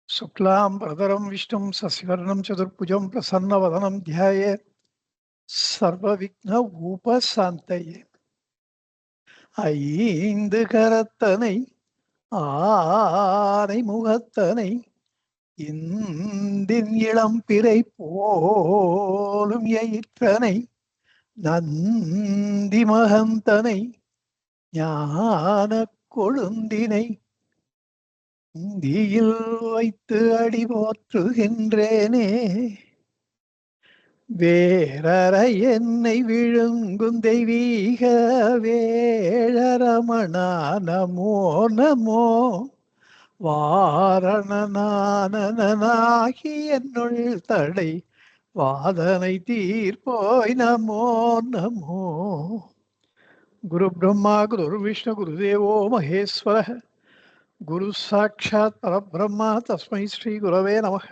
शुक्लां वरदरं विष्णुं शशिवर्णं चतुर्भुजं प्रसन्नवदनं ध्यायेत् सर्वविघ्न उपशान्तये ஐந்து கரத்தனை ஆனை முகத்தனை இந்தின் இளம்பிறை போலும் எயிற்றனை நந்தி மகந்தனை ஞான கொழுந்தினை இந்தியில் வைத்து அடி போற்றுகின்றேனே வேறற என்னை விழுங்கும் தெய்வீக வேழரமணா நமோ நமோ வாரணனாகி என்னுள் தடை வாதனை தீர்ப்போய் நமோ நமோ குரு பிரம்மா குரு விஷ்ணு குருதேவோ மகேஸ்வர குரு சாட்சாத் பரபிரம்மா தஸ்மை ஸ்ரீ குரவே நமः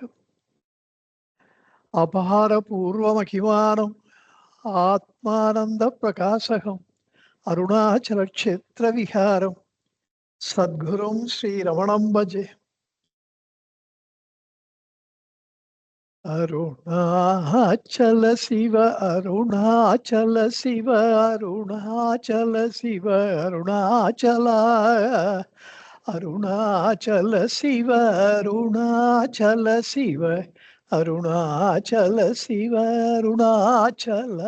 அபாரபூர்வமகிமானம் ஆத்மானந்த பிரகாசகம் அருணாச்சல க்ஷேத்திர விஹாரம் சத்குரும் ஸ்ரீ ரமணம் பஜே அருணாச்சல சிவ அருணாச்சல சிவ அருணாச்சல சிவ அருணாச்சல அருணாச்சல சிவ அருணாச்சல சிவ அருணாச்சல சிவ அருணாச்சல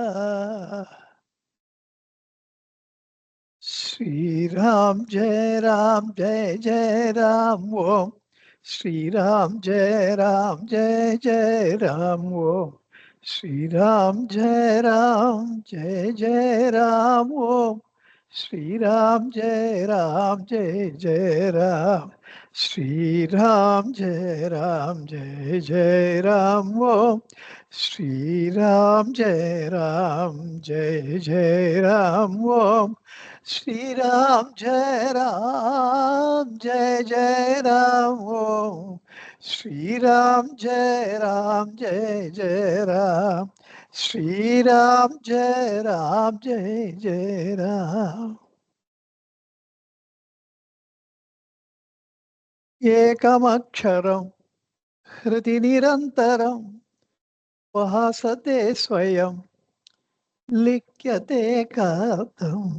ஸ்ரீராம் ஜெய ராம் ஜெய ஜெய ராம் ஓம் ஸ்ரீராம் ஜெய ராம் ஜெய ஜெய ராம் ஓம் ஸ்ரீராம் ஜெய ராம் ஜெய ஜெய ராம் ஓம் ஸ்ரீராம் ஜெய ராம் ஜெய ஜெய ராம் ஸ்ரீராம் ஜெய ராம் ஜெய ஜெய ராம் ஓம் ஸ்ரீராம் ஜெய ராம் ஜெய ஜெய ராம் ஓம் ஸ்ரீராம் ஜெய ராம் ஜெய ஜெய ராம் ஓம் ஸ்ரீராம் ஜெய ராம் ஜெய ஜெய ராம் ஸ்ரீராம் ஜெய ராம் ஜெய ஜெய ராம் ஏகமக்ஷரம் ஹிருதி நிரந்தரம் வாசதே ஸ்வயம் லிக்யதே காதம்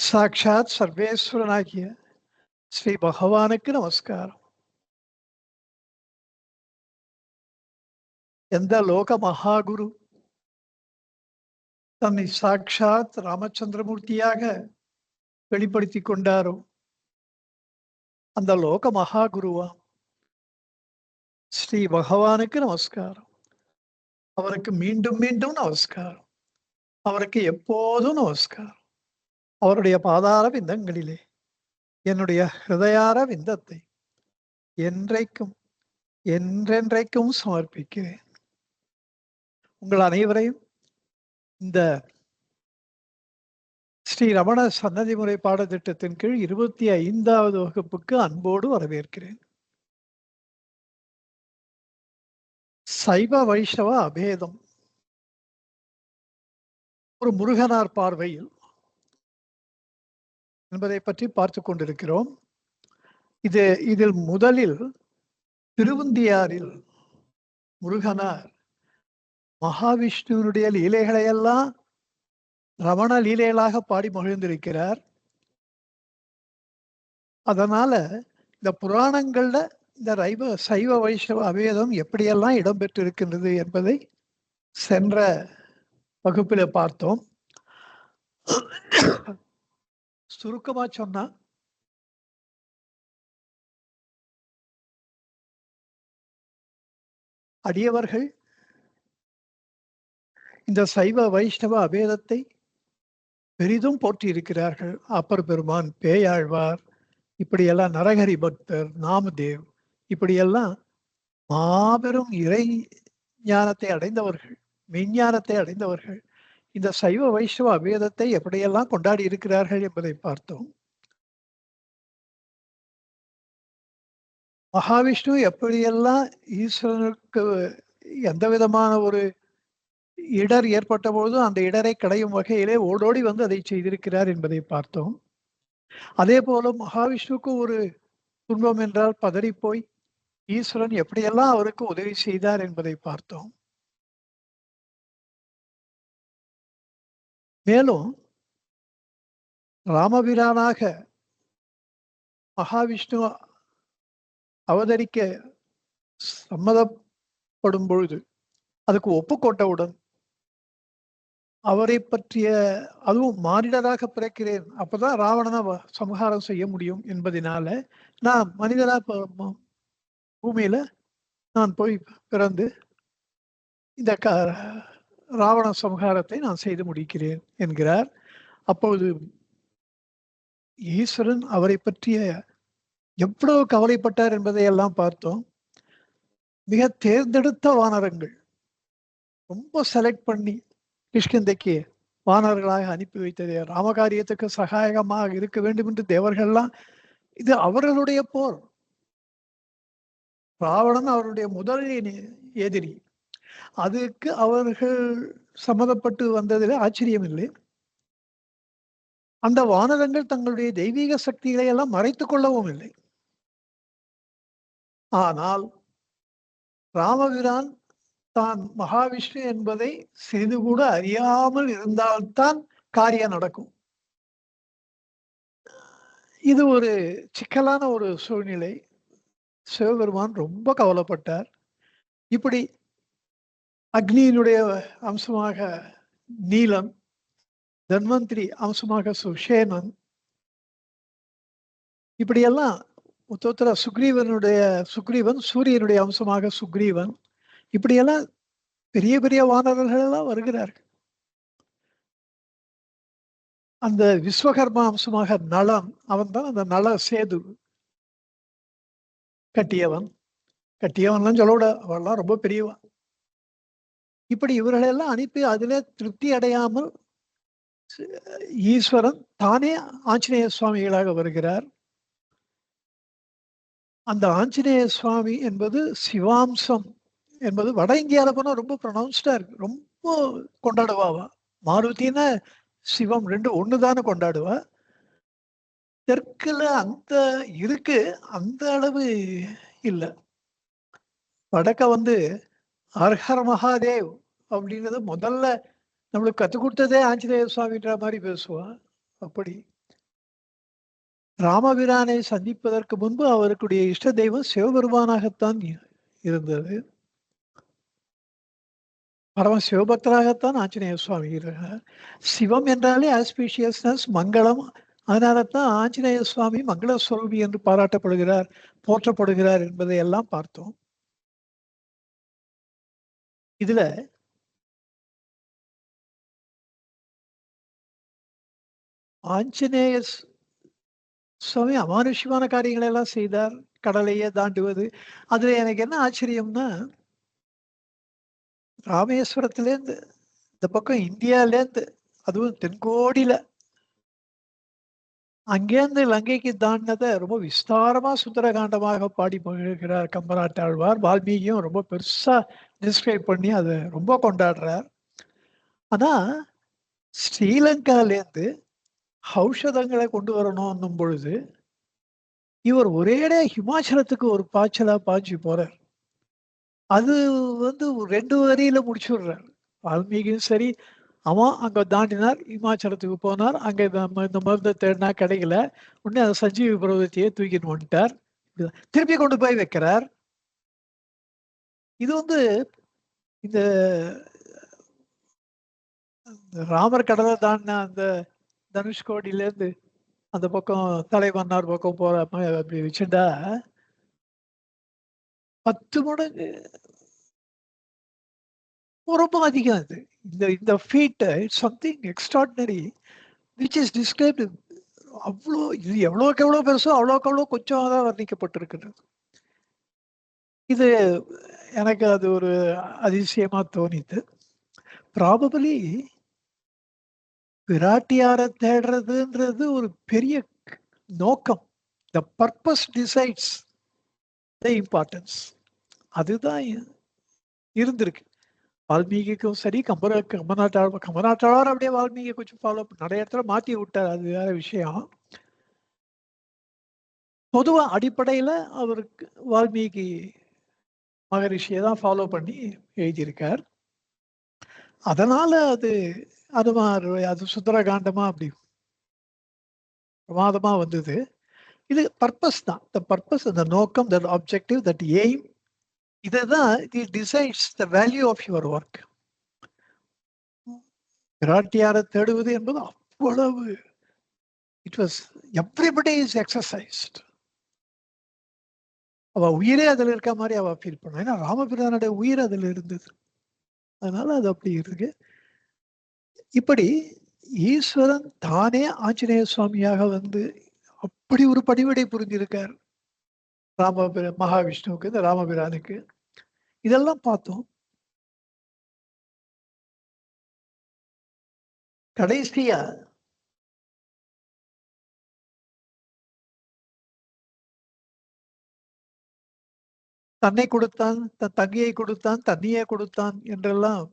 சாட்சாத் சர்வேஸ்வரனாகிய ஸ்ரீ பகவானுக்கு நமஸ்காரம். எந்த லோக மகாகுரு தன்னை சாட்சாத் ராமச்சந்திரமூர்த்தியாக வெளிப்படுத்தி கொண்டாரோ அந்த லோக மகாகுருவா ஸ்ரீ பகவானுக்கு நமஸ்காரம். அவருக்கு மீண்டும் மீண்டும் நமஸ்காரம். அவருக்கு எப்போதும் நமஸ்காரம். அவருடைய பாதார விந்தங்களிலே என்னுடைய ஹிருதயார விந்தத்தை என்றைக்கும் என்றென்றைக்கும் சமர்ப்பிக்கிறேன். உங்கள் அனைவரையும் இந்த ஸ்ரீ ரமண சன்னதி முறை பாடத்திட்டத்தின் கீழ் 25வது வகுப்புக்கு அன்போடு வரவேற்கிறேன். சைவ வைஷ்ணவ அபேதம் ஒரு முருகனார் பார்வையில் என்பதை பற்றி பார்த்து கொண்டிருக்கிறோம். இதில் முதலில் திருவுந்தியாரில் முருகனார் மகாவிஷ்ணுவினுடைய லீலைகளை எல்லாம் ரமண லீலைகளாக பாடி மகிழ்ந்திருக்கிறார். அதனால இந்த புராணங்கள்ல இந்த சைவ வைஷ்ணவ அபேதம் எப்படியெல்லாம் இடம்பெற்றிருக்கின்றது என்பதை சென்ற வகுப்பில் பார்த்தோம். சுருக்கமா சொன்னா அடியவர்கள் இந்த சைவ வைஷ்ணவ அபேதத்தை பெரிதும் போற்றி இருக்கிறார்கள். அப்பர் பெருமான், பேயாழ்வார், இப்படியெல்லாம் நரஹரி பக்தர், நாமதேவ், இப்படியெல்லாம் மாபெரும் இறை ஞானத்தை அடைந்தவர்கள், மெய்ஞானத்தை அடைந்தவர்கள் இந்த சைவ வைஷ்ணவ அபேதத்தை எப்படியெல்லாம் கொண்டாடி இருக்கிறார்கள் என்பதை பார்த்தோம். மகாவிஷ்ணு எப்படியெல்லாம் ஈஸ்வரனுக்கு எந்த விதமான ஒரு இடர் ஏற்பட்ட பொழுதும் அந்த இடரை களையும் வகையிலே ஓடோடி வந்து அதை செய்திருக்கிறார் என்பதை பார்த்தோம். அதே போல மகாவிஷ்ணுவுக்கு ஒரு துன்பம் என்றால் பதறிப்போய் ஈஸ்வரன் எப்படியெல்லாம் அவருக்கு உதவி செய்தார் என்பதை பார்த்தோம். மேலும் ராமபிரானாக மகாவிஷ்ணு அவதரிக்க சம்மதப்படும் பொழுது அதுக்கு ஒப்புக்கொண்டவுடன் அவரை பற்றிய, அதுவும் மானிடராக பிறக்கிறேன் அப்பதான் ராவணனை சம்ஹாரம் செய்ய முடியும் என்பதனால நான் மனிதரா பூமியில நான் போய் பிறந்து இந்த ராவண சம்ஹாரத்தை நான் செய்து முடிக்கிறேன் என்கிறார். அப்போது ஈஸ்வரன் அவரை பற்றிய எவ்வளவு கவலைப்பட்டார் என்பதை எல்லாம் பார்த்தோம். மிக தேர்ந்தெடுத்த வானரங்கள் ரொம்ப செலக்ட் பண்ணி கிஷ்கிந்தைக்கு வானர்களாக அனுப்பி வைத்தது ராமகாரியத்துக்கு சகாயகமாக இருக்க வேண்டும் என்று தேவர்கள்லாம். இது அவர்களுடைய போர். ராவணன் அவருடைய முதல் எதிரி. அதுக்கு அவர்கள் சம்மதப்பட்டு வந்ததில் ஆச்சரியம் இல்லை. அந்த வானரங்கள் தங்களுடைய தெய்வீக சக்திகளை எல்லாம் மறைத்துக் கொள்ளவும் இல்லை. ஆனால் ராமபிரான் தான் மகாவிஷ்ணு என்பதை சிறிது கூட அறியாமல் இருந்தால்தான் காரியம் நடக்கும். இது ஒரு சிக்கலான ஒரு சூழ்நிலை. சிவபெருமான் ரொம்ப கவலைப்பட்டார். இப்படி அக்னியினுடைய அம்சமாக நீலன், தன்வந்திரி அம்சமாக சுஷேனன், இப்படியெல்லாம் மொத்தத்துல சுக்ரீவன் சூரியனுடைய அம்சமாக சுக்ரீவன், இப்படியெல்லாம் பெரிய பெரிய வானரர்கள் எல்லாம் வருகிறார்கள். அந்த விஸ்வகர்மா அம்சமாக நளன், அவன் தான் அந்த நள சேது கட்டியவன்லாம் சொல்லவிட, அவெல்லாம் ரொம்ப பெரியவன். இப்படி இவர்களெல்லாம் அனுப்பி அதிலே திருப்தி அடையாமல் ஈஸ்வரன் தானே ஆஞ்சநேய சுவாமிகளாக வருகிறார். அந்த ஆஞ்சநேய சுவாமி என்பது சிவாம்சம் என்பது வட இந்தியாவில் போனா ரொம்ப ப்ரொனவுன்ஸ்டா இருக்கு. ரொம்ப கொண்டாடுவாவா. மாருதின சிவம் ரெண்டு ஒண்ணுதானே கொண்டாடுவா. தெற்குல அந்த இருக்கு, அந்த அளவு இல்லை. வடக்க ஹர்ஹர் மகாதேவ் அப்படின்றது முதல்ல நம்மளுக்கு கற்றுக் கொடுத்ததே ஆஞ்சநேய சுவாமின்ற மாதிரி பேசுவா. அப்படி ராமபிரானை சந்திப்பதற்கு முன்பு அவருக்குடைய இஷ்ட தெய்வம் சிவபெருமானாகத்தான் இருந்தது. பரம சிவபக்தராகத்தான் ஆஞ்சநேய சுவாமி இருக்கிறார். சிவம் என்றாலே ஆஸ்பீஷியஸ்னஸ், மங்களம். அதனால தான் ஆஞ்சநேய சுவாமி மங்கள ஸ்வரூபி என்று பாராட்டப்படுகிறார், போற்றப்படுகிறார் என்பதை எல்லாம் பார்த்தோம். இதுல ஆஞ்சநேய சுவாமி அமானுஷ்யமான காரியங்களை எல்லாம் செய்தார். கடலையே தாண்டுவது. அதுல எனக்கு என்ன ஆச்சரியம்னா, ராமேஸ்வரத்திலேருந்து இந்த பக்கம் இந்தியாலேருந்து, அதுவும் தென்கோடியில அங்கேருந்து லங்கைக்கு தாண்டினதை ரொம்ப விஸ்தாரமா சுந்தரகாண்டமாக பாடி மகிழ்கிறார் கம்பநாட்டாழ்வார். வால்மீகியும் ரொம்ப பெருசா டிஸ்கிரைப் பண்ணி அதை ரொம்ப கொண்டாடுறார். ஆனா ஸ்ரீலங்காலேருந்து ஔஷதங்களை கொண்டு வரணும்னும் பொழுது இவர் ஒரேடே ஹிமாச்சலத்துக்கு ஒரு பாய்ச்சி போறார். அது 2 வரியில முடிச்சுடுறார். வால்மீகியும் சரி, அவன் அங்க தாண்டினார், இமாச்சலத்துக்கு போனார். அங்க இந்த மருந்தை தேடினா கிடைக்கல. உடனே அந்த சஞ்சீவி பர்வதத்தையே தூக்கிட்டு வந்துட்டார். திருப்பி கொண்டு போய் வைக்கிறார். இது இந்த ராமர் கடலை தாண்டின அந்த தனுஷ்கோடியிலேருந்து அந்த பக்கம் தலைமன்னார் பக்கம் போற அப்படி வச்சுட்டா 10 மடங்கு ரொம்ப அதிகம். அது இந்த feat it's something extraordinary which is described. அவ்வளோ இது எவ்வளோக்கு எவ்வளோ பெருசோ அவ்வளோக்கு அவ்வளோ கொஞ்சம் தான் வர்ணிக்கப்பட்டிருக்கிறது. இது எனக்கு அது ஒரு அதிசயமா தோணிது. ப்ராபபிளி பிராட்டியார தேடுறதுன்றது ஒரு பெரிய நோக்கம். The purpose decides the importance. அதுதான் இருந்திருக்கு. வால்மீகிக்கும் சரி, கம்பநாட்டாளர் அப்படியே வால்மீகி கொஞ்சம் ஃபாலோ நிறைய இடத்துல மாற்றி விட்டார். அது வேற விஷயம். பொதுவா அடிப்படையில அவருக்கு வால்மீகி மகரிஷிய தான் ஃபாலோ பண்ணி எழுதியிருக்கார். அதனால அது அது சுந்தரகாண்டமா அப்படி பிரமாதமா வந்தது. இது பர்ப்பஸ் தான். பர்ப்பஸ், அந்த நோக்கம், தட் ஆப்ஜெக்டிவ், தட் எய்ம், இதுதான் it decides the value of your work. பிராட்டியாரை தேடுவது என்பது அவ்வளவு, it was everybody is exercised. அவ உயிரே அதுல இருக்க மாதிரி அவ ஃபீல் பண்ணா. ஏன்னா ராமபிரானுடைய உயிர் அதுல இருந்தது. அதனால அது அப்படி இருக்கு. இப்படி ஈஸ்வரன் தானே ஆஞ்சநேய சுவாமியாக வந்து அப்படி ஒரு பணிவிடை புரிஞ்சிருக்கார் மகாவிஷ்ணுவுக்கு, இந்த ராமபிரானுக்கு. இதெல்லாம் பார்த்தோம். கடைசியா தன்னை கொடுத்தான், தன் தங்கையை கொடுத்தான், தண்ணியை கொடுத்தான் என்றெல்லாம்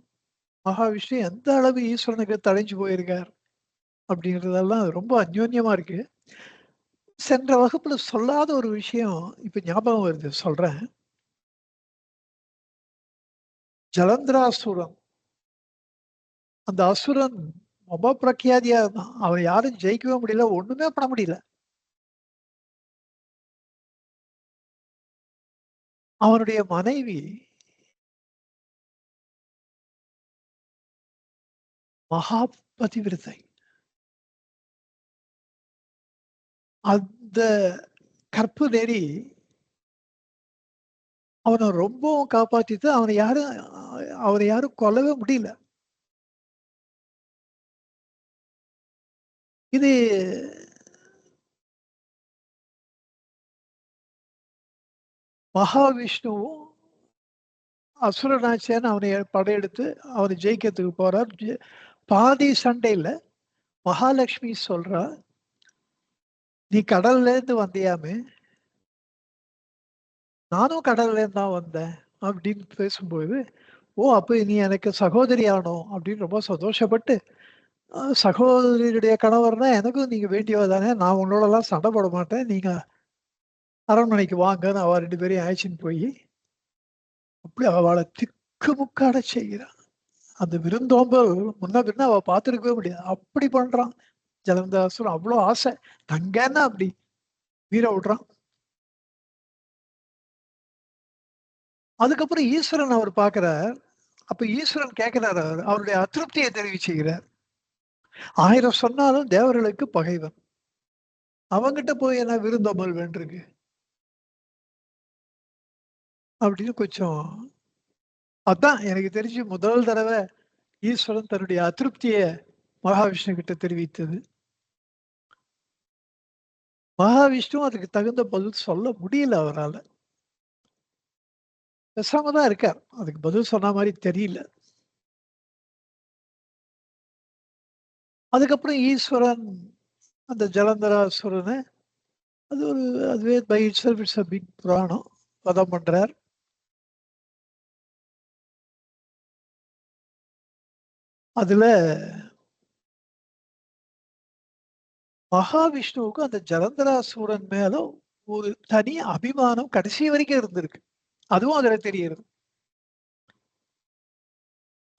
மகாவிஷ்ணு எந்த அளவு ஈஸ்வரனுக்கு தழைஞ்சு போயிருக்கார் அப்படிங்கிறதெல்லாம் ரொம்ப அந்யோன்யமா இருக்கு. சென்ற வகுப்புல சொல்லாத ஒரு விஷயம் இப்ப ஞாபகம் வருது, சொல்றேன். ஜலந்திராசுரன், அந்த அசுரன் ரொம்ப பிரఖ్యాதியா இருந்தான். அவன் யாரும் ஜெயிக்கவே முடியல, ஒண்ணுமே பண்ண முடியல. அவனுடைய மனைவி மகா பதிவிரதை. அந்த கற்பு நெறி அவனை ரொம்பவும் காப்பாத்திட்டு அவனை யாரும் கொல்லவே முடியல. இது மகாவிஷ்ணுவும் அசுரனாச்சேன்னு அவனை படையெடுத்து அவனை ஜெயிக்கிறதுக்கு போறார். பாதி சண்டையில மகாலட்சுமி சொல்றா, நீ கடல்ல இருந்து வந்தியாமே, நானும் கடல்ல இருந்து தான் வந்தேன் அப்படின்னு பேசும்போது, ஓ அப்ப நீ எனக்கு சகோதரி ஆனோம் அப்படின்னு ரொம்ப சந்தோஷப்பட்டு, சகோதரியுடைய கணவர்னா எனக்கும் நீங்க வேண்டியவ தானே, நான் உன்னோட எல்லாம் சண்டை போட மாட்டேன், நீங்க அரண்மனைக்கு வாங்கன்னு அவ 2 பேரையும் அழைச்சின்னு போய் அப்படி அவளை திக்கு முக்காட செய்கிறான். அந்த விருந்தோம்பல் முன்ன பின்ன அவ பார்த்திருக்கவே முடியாது, அப்படி பண்றான் ஜலந்தாசுரன். அவ்வளவு ஆசை, தங்கன்னா அப்படி வீர விடுறான். அதுக்கப்புறம் ஈஸ்வரன் அவர் பார்க்கிறார். அப்ப ஈஸ்வரன் கேட்கிறார், அவருடைய அதிருப்தியை தெரிவிச்சுக்கிறார். 1000 சொன்னாலும் தேவர்களுக்கு பகைவன், அவங்கிட்ட போய் என்ன விருந்தோம்பல் வேண்டிருக்கு அப்படின்னு கொஞ்சம். அதான் எனக்கு தெரிஞ்சு முதல் தடவை ஈஸ்வரன் தன்னுடைய அதிருப்தியை மகாவிஷ்ணு கிட்ட தெரிவித்தது. மகாவிஷ்ணு அதுக்கு தகுந்த பதில் சொல்ல முடியல அவரால். பேசாம தான் இருக்கார், அதுக்கு பதில் சொன்ன மாதிரி தெரியல. அதுக்கப்புறம் ஈஸ்வரன் அந்த ஜலந்தராசுரனை, அதுவே by itself it's a big புராணம், வதம் பண்றார். அதுல மகாவிஷ்ணுவுக்கு அந்த ஜலந்தராசூரன் மேல ஒரு தனி அபிமானம் கடைசி வரைக்கும் இருந்திருக்கு. அதுவும் அதுல தெரியுது.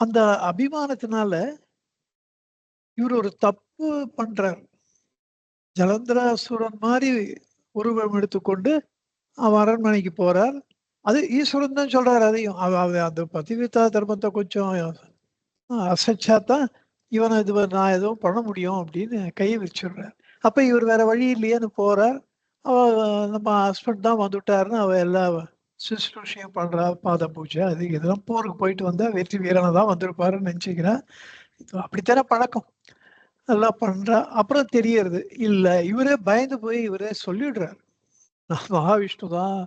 அந்த அபிமானத்தினால இவர் ஒரு தப்பு பண்றார். ஜலந்தராசுரன் மாதிரி உருவம் எடுத்துக்கொண்டு அவன் அரண்மனைக்கு போறார். அது ஈஸ்வரன் தான் சொல்றாரு. அதையும் அந்த பதிவித்தா தர்மத்தை கொஞ்சம் அசைச்சாதான் இவனை நான் எதுவும் பண்ண முடியும் அப்படின்னு கையை வச்சிடுறார். அப்ப இவர் வேற வழி இல்லையேன்னு போறார். அவ நம்ம ஹஸ்பண்ட் தான் வந்துட்டாருன்னு அவ எல்லா சுஷ்ரூஷையும் பண்றா, பாத பூஜை அது இதெல்லாம். போருக்கு போயிட்டு வந்தா வெற்றி வீரனை தான் வந்திருப்பாருன்னு நினைச்சுக்கிறா. அப்படித்தானே பழக்கம், நல்லா பண்றா. அப்புறம் தெரியறது இல்ல, இவரே பயந்து போய் இவரே சொல்லிடுறாரு, நான் மகாவிஷ்ணு தான்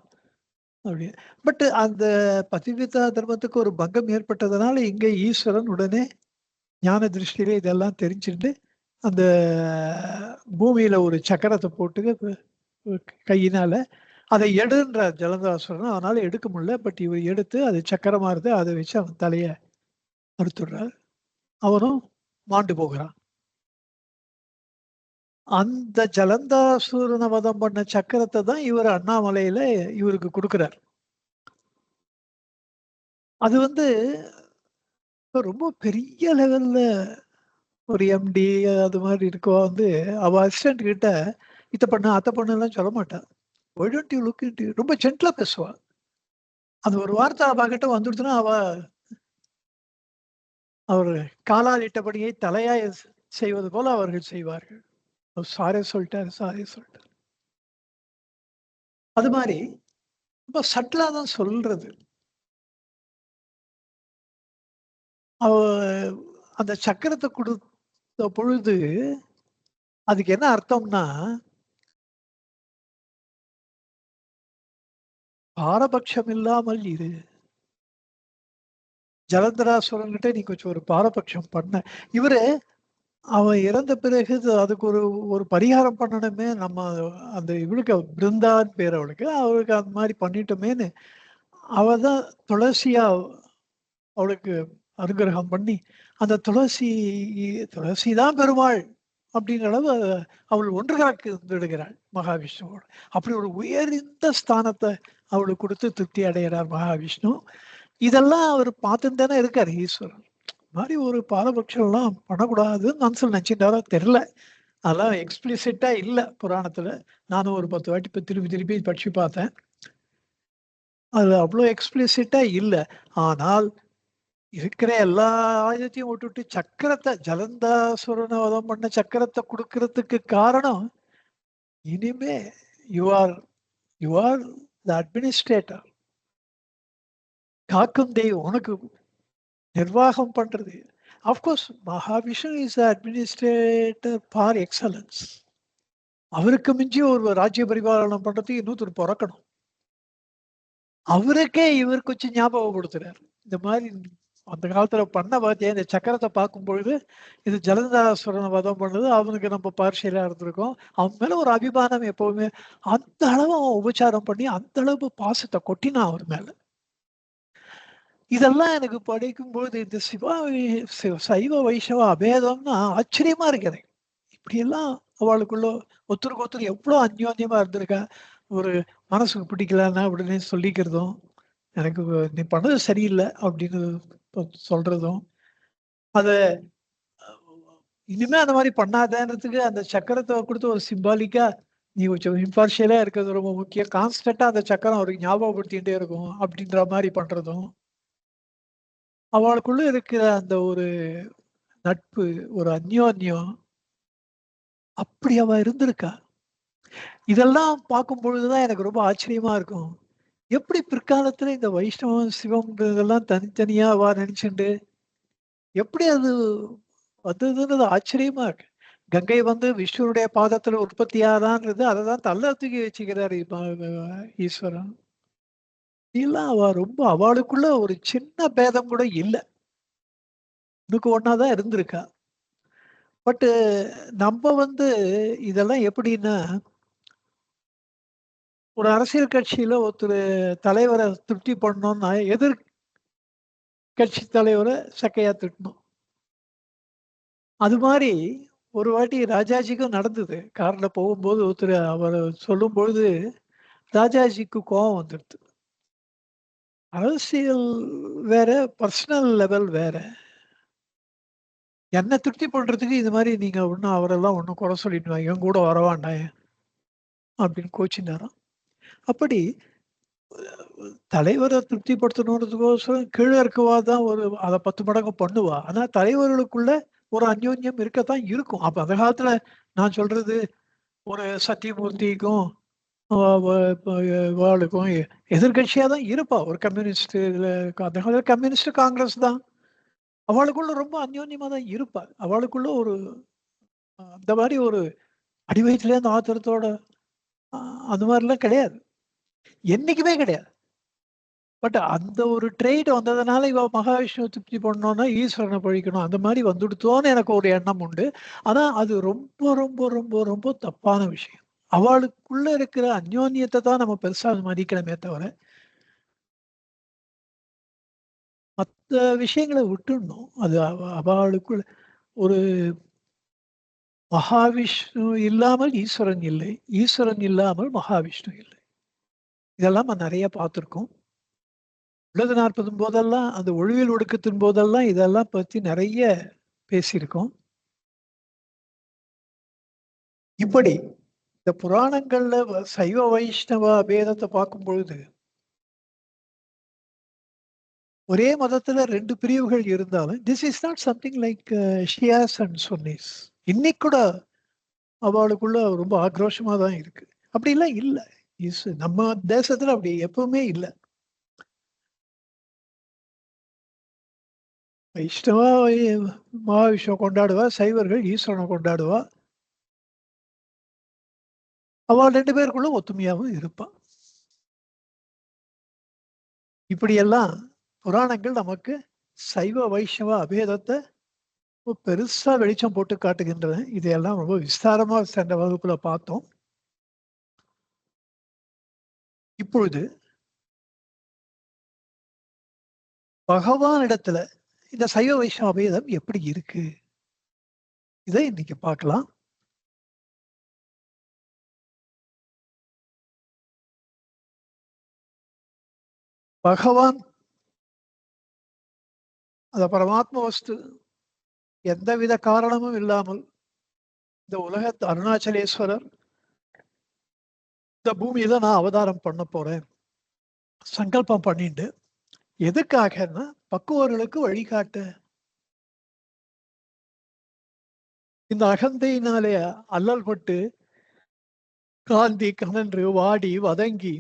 அப்படின்னு. பட் அந்த பதிவிதா தர்மத்துக்கு ஒரு பங்கம் ஏற்பட்டதுனால இங்க ஈஸ்வரன் உடனே ஞான திருஷ்டியில இதெல்லாம் தெரிஞ்சுட்டு அந்த பூமியில ஒரு சக்கரத்தை போட்டு கையினால அதை எடுன்ற ஜலந்தாசுரன். அவனால எடுக்க முடியல. பட் இவர் எடுத்து அது சக்கரமா இருந்து அதை வச்சு அவன் தலைய அறுத்துடுறார். அவனும் மாண்டு போகிறான். அந்த ஜலந்தாசூரனை வதம் பண்ண சக்கரத்தை தான் இவர் அண்ணாமலையில இவருக்கு கொடுக்கிறார். அது வந்து ரொம்ப பெரிய லெவல்ல ஒரு எம்டி அது மாதிரி இருக்கவா வந்து அவ அசிஸ்டன்ட் கிட்ட இத பண்ணு அத பண்ணுலாம் சொல்ல மாட்டா. Why don't you look into ரொம்ப ஜென்டிலா பேசுவா. அது ஒரு வார்த்தை அவகிட்ட வந்துடுச்சுன்னா அவர் காலால் இட்டபடியே தலையாய செய்வது போல அவர்கள் செய்வார்கள். சாரி சொல்லிட்டாரு, சாரி சொல்லிட்டாரு. அது மாதிரி ரொம்ப சட்டிலா தான் சொல்றது. அவ அந்த சக்கரத்த குடுத்த பொழுது, அதுக்கு என்ன அர்த்தம்னா, பாரபட்சம் இல்லாமல் இரு. ஜலந்தராசுரன்கிட்ட நீ கொஞ்சம் ஒரு பாரபட்சம் பண்ண. இவரு அவன் இறந்த பிறகு அதுக்கு ஒரு ஒரு பரிகாரம் பண்ணணுமே நம்ம அந்த இவளுக்கு பிருந்தான்னு பேர் அவளுக்கு. அவளுக்கு அந்த மாரி பண்ணிட்டோமேன்னு, அவ தான் துளசியா அவளுக்கு அனுகிரகம் பண்ணி, அந்த துளசி துளசி தான் பெருமாள் அப்படிங்கிற அளவு அவள் ஒன்று கலக்கு விடுகிறாள் மகாவிஷ்ணுவோடு. அப்படி ஒரு உயர்ந்த ஸ்தானத்தை அவளுக்கு கொடுத்து திருப்தி அடைகிறார் மகாவிஷ்ணு. இதெல்லாம் அவர் பார்த்துட்டு தானே இருக்காரு ஈஸ்வரன். மாதிரி ஒரு பாரபட்சம்லாம் பண்ணக்கூடாதுன்னு மனசுல நினைச்சிட்டாரோ தெரியல. அதெல்லாம் எக்ஸ்பிளிசிட்டா இல்ல புராணத்துல. நானும் ஒரு 10 வாட்டி இப்ப திருப்பி திருப்பி படிச்சு பார்த்தேன். அது அவ்வளோ எக்ஸ்பிளிசிட்டா இல்ல. ஆனால் இருக்கிற எல்லா ஆயுதத்தையும் விட்டுட்டு சக்கரத்தை ஜலந்தாசுரனை வதம் பண்ண சக்கரத்தை கொடுக்கறதுக்கு காரணம், இனிமே you are you are the administrator. காக்கும் தெய்வம் உனக்கு நிர்வாகம் பண்றது. Of course Mahavishnu is the administrator for excellence. அவருக்கு மிஞ்சி ஒரு ராஜ்ய பரிபாலனம் பண்றதுக்கு இன்னொருத்தர் பொறக்கணும். அவருக்கே இவர் கொஞ்சம் ஞாபகப்படுத்துறாரு. இந்த மாதிரி அந்த காலத்துல பண்ண பாத்தியா இந்த சக்கரத்தை பார்க்கும் பொழுது இது ஜலந்தாசுரனை வதம் பண்ணது அவனுக்கு நம்ம பார்ஷியலா இருந்திருக்கோம். அவன் மேல ஒரு அபிமானம் எப்பவுமே அந்த அளவு அவன் உபச்சாரம் பண்ணி அந்த அளவு பாசத்தை கொட்டினான் அவர் மேல. இதெல்லாம் எனக்கு படிக்கும்போது இந்த சைவ வைஷ்ணவ அபேதம்னா ஆச்சரியமா இருக்கு எனக்கு. இப்படியெல்லாம் அவளுக்குள்ள ஒருத்தருக்கு ஒருத்தர் எவ்வளவு அந்யோன்யமா இருந்திருக்கா. ஒரு மனசுக்கு பிடிக்கலன்னா உடனே சொல்லிக்கிறதும், எனக்கு நீ பண்ணது சரியில்லை அப்படின்னு சொல்றதும், அத இனிமே அந்த மாதிரி பண்ணாதன்றதுக்கு அந்த சக்கரத்தை கொடுத்து ஒரு சிம்பாலிக்கா நீ கொஞ்சம் இம்பார்ஷியலா இருக்கிறது ரொம்ப முக்கியம். கான்ஸ்டன்டா அந்த சக்கரம் அவருக்கு ஞாபகப்படுத்திட்டே இருக்கும் அப்படின்ற மாதிரி பண்றதும், அவளுக்குள்ள இருக்கிற அந்த ஒரு நட்பு, ஒரு அந்யோன்யம் அப்படி அவ இருந்திருக்கா. இதெல்லாம் பார்க்கும் பொழுதுதான் எனக்கு ரொம்ப ஆச்சரியமா இருக்கும். எப்படி பிற்காலத்துல இந்த வைஷ்ணவம், சிவம் இதெல்லாம் தனித்தனியா அவ நினைச்சுண்டு எப்படி அது வந்ததுன்றது ஆச்சரியமா இருக்கு. கங்கை வந்து விஷ்ணுனுடைய பாதத்துல உற்பத்தியாதான்றது அததான் தள்ள தூக்கி வச்சுக்கிறாரு ஈஸ்வரன். இதெல்லாம் அவ ரொம்ப அவளுக்குள்ள ஒரு சின்ன பேதம் கூட இல்ல. உனக்கு ஒன்னாதான் இருந்திருக்கா. பட்டு நம்ம வந்து இதெல்லாம் எப்படின்னா, ஒரு அரசியல் கட்சியில ஒருத்தர் தலைவரை திருப்தி பண்ணணும்னா கட்சி தலைவரை சக்கையா திட்டணும். அது மாதிரி ஒரு வாட்டி ராஜாஜிக்கும் நடந்தது. கார்ல போகும்போது ஒருத்தர் அவர சொல்லும்பொழுது, ராஜாஜிக்கு கோவம் வந்துடுது. அரசியல் வேற, பர்சனல் லெவல் வேற. என்ன திருப்தி பண்றதுக்கு இது மாரி நீங்க ஒண்ணும் அவரெல்லாம் ஒண்ணும் குறை சொல்லிட்டு என் கூட வர வேண்டாம் அப்படின்னு கோச்சினாராம். அப்படி தலைவர திருப்திப்படுத்தணுன்றதுக்கோசரம் கீழ இருக்கவா தான் ஒரு அத 10 மடங்கு பண்ணுவா. ஆனா தலைவர்களுக்குள்ள ஒரு அந்யோன்யம் இருக்கத்தான் இருக்கும். அப்ப அந்த காலத்துல நான் சொல்றது ஒரு சத்தியமூர்த்திக்கும் வாளுக்கும் எதிர்கட்சியா தான் இருப்பா. ஒரு கம்யூனிஸ்ட் இதுல அந்த காலத்துல கம்யூனிஸ்ட் காங்கிரஸ் தான். அவளுக்குள்ள ரொம்ப அந்யோன்யமா தான் இருப்பா. அவளுக்குள்ள ஒரு அந்த மாரி ஒரு அடி வயித்துலேருந்து ஆத்திரத்தோட அ அந்த மாரிலாம் கிடையாது. என்னைக்குமே கிடையாது. பட் அந்த ஒரு ட்ரெய்ட் வந்ததுனால இவ மகாவிஷ்ணுவ திருப்தி பண்ணணும்னா ஈஸ்வரன பழிக்கணும். அந்த மாரி வந்துடுத்தோன்னு எனக்கு ஒரு எண்ணம் உண்டு. ஆனா அது ரொம்ப, ரொம்ப, ரொம்ப, ரொம்ப தப்பான விஷயம். அவளுக்குள்ள இருக்கிற அந்யோன்யத்த தான் நம்ம பெருசா மதிக்கணுமே தவிர, மத்த விஷயங்கள விட்டுடணும். அது அவளுக்குள்ள ஒரு மகாவிஷ்ணு இல்லாமல் ஈஸ்வரன் இல்லை, ஈஸ்வரன் இல்லாமல் மகாவிஷ்ணு இல்லை. இதெல்லாம் நம்ம நிறைய பார்த்துருக்கோம். உள்ளது 40 போதெல்லாம், அந்த ஒழிவில் ஒடுக்கத்தின் போதெல்லாம் இதெல்லாம் பத்தி நிறைய பேசியிருக்கோம். இப்படி இந்த புராணங்கள்ல சைவ வைஷ்ணவ பேதத்தை பார்க்கும் பொழுது ஒரே மதத்துல 2 பிரிவுகள் இருந்தாலும் this is not something like Shias and Sunnis. இன்னைக்கு கூட அவளுக்குள்ள ரொம்ப ஆக்ரோஷமா தான் இருக்கு. அப்படிலாம் இல்லை. நம்ம தேசத்துல அப்படி எப்பவுமே இல்லை. வைஷ்ணவா மகாவிஷ்ணு கொண்டாடுவா, சைவர்கள் ஈஸ்வரனை கொண்டாடுவா. அவள் 2 பேருக்குள்ள ஒத்துமையாவும் இருப்பா. இப்படியெல்லாம் புராணங்கள் நமக்கு சைவ வைஷ்ணவ அபேதத்தை பெருசா வெளிச்சம் போட்டு காட்டுகின்றன. இதையெல்லாம் ரொம்ப விஸ்தாரமா சென்ற வகுப்புல பார்த்தோம். இப்பொழுது பகவான் இடத்துல இந்த சைவ வைஷ்ணவ அபேதம் எப்படி இருக்கு, இதை இன்னைக்கு பார்க்கலாம். பகவான் அந்த பரமாத்ம வஸ்து எந்தவித காரணமும் இல்லாமல் இந்த உலகத்து அருணாச்சலேஸ்வரர் இந்த பூமியில நான் அவதாரம் பண்ண போறேன் சங்கல்பம் பண்ணிட்டு, எதுக்காகன்னா பக்குவர்களுக்கு வழிகாட்ட. இந்த அகந்தையினாலே அல்லல் பட்டு காந்தி கனன்று வாடி வதங்கி,